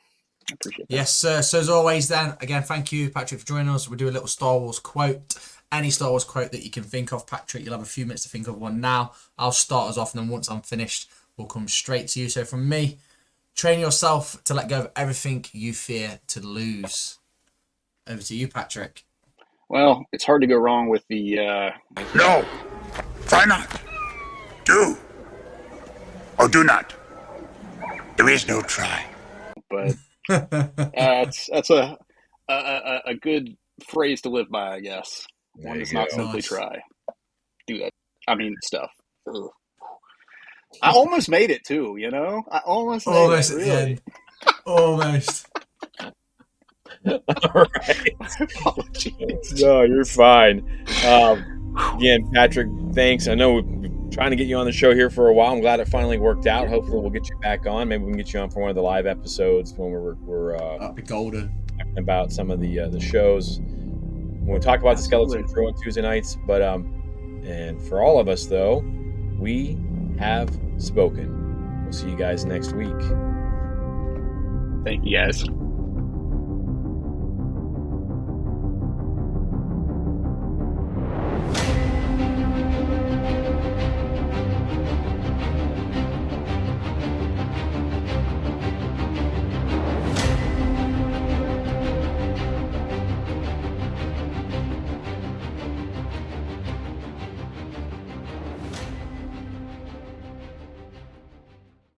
I appreciate that. Yes, sir. So as always, then again, thank you, Patrick, for joining us. We do a little Star Wars quote. Any Star Wars quote that you can think of, Patrick. You'll have a few minutes to think of one now. I'll start us off, and then once I'm finished, we'll come straight to you. So from me, train yourself to let go of everything you fear to lose. Over to you, Patrick. Well, it's hard to go wrong with the. No, try not. Do or do not. There is no try. But that's a good phrase to live by, I guess. One does not simply try. Do that. I mean, stuff. Ugh. I almost made it too. You know, I almost made it. Really. Almost. All right. No, you're fine. Again, Patrick, thanks. I know we've been trying to get you on the show here for a while. I'm glad it finally worked out. Hopefully, we'll get you back on. Maybe we can get you on for one of the live episodes when we're that'd be golden. Talking about some of the shows. We'll talk about the Skeleton Crew on Tuesday nights. But and for all of us though, we have spoken. We'll see you guys next week. Thank you, guys.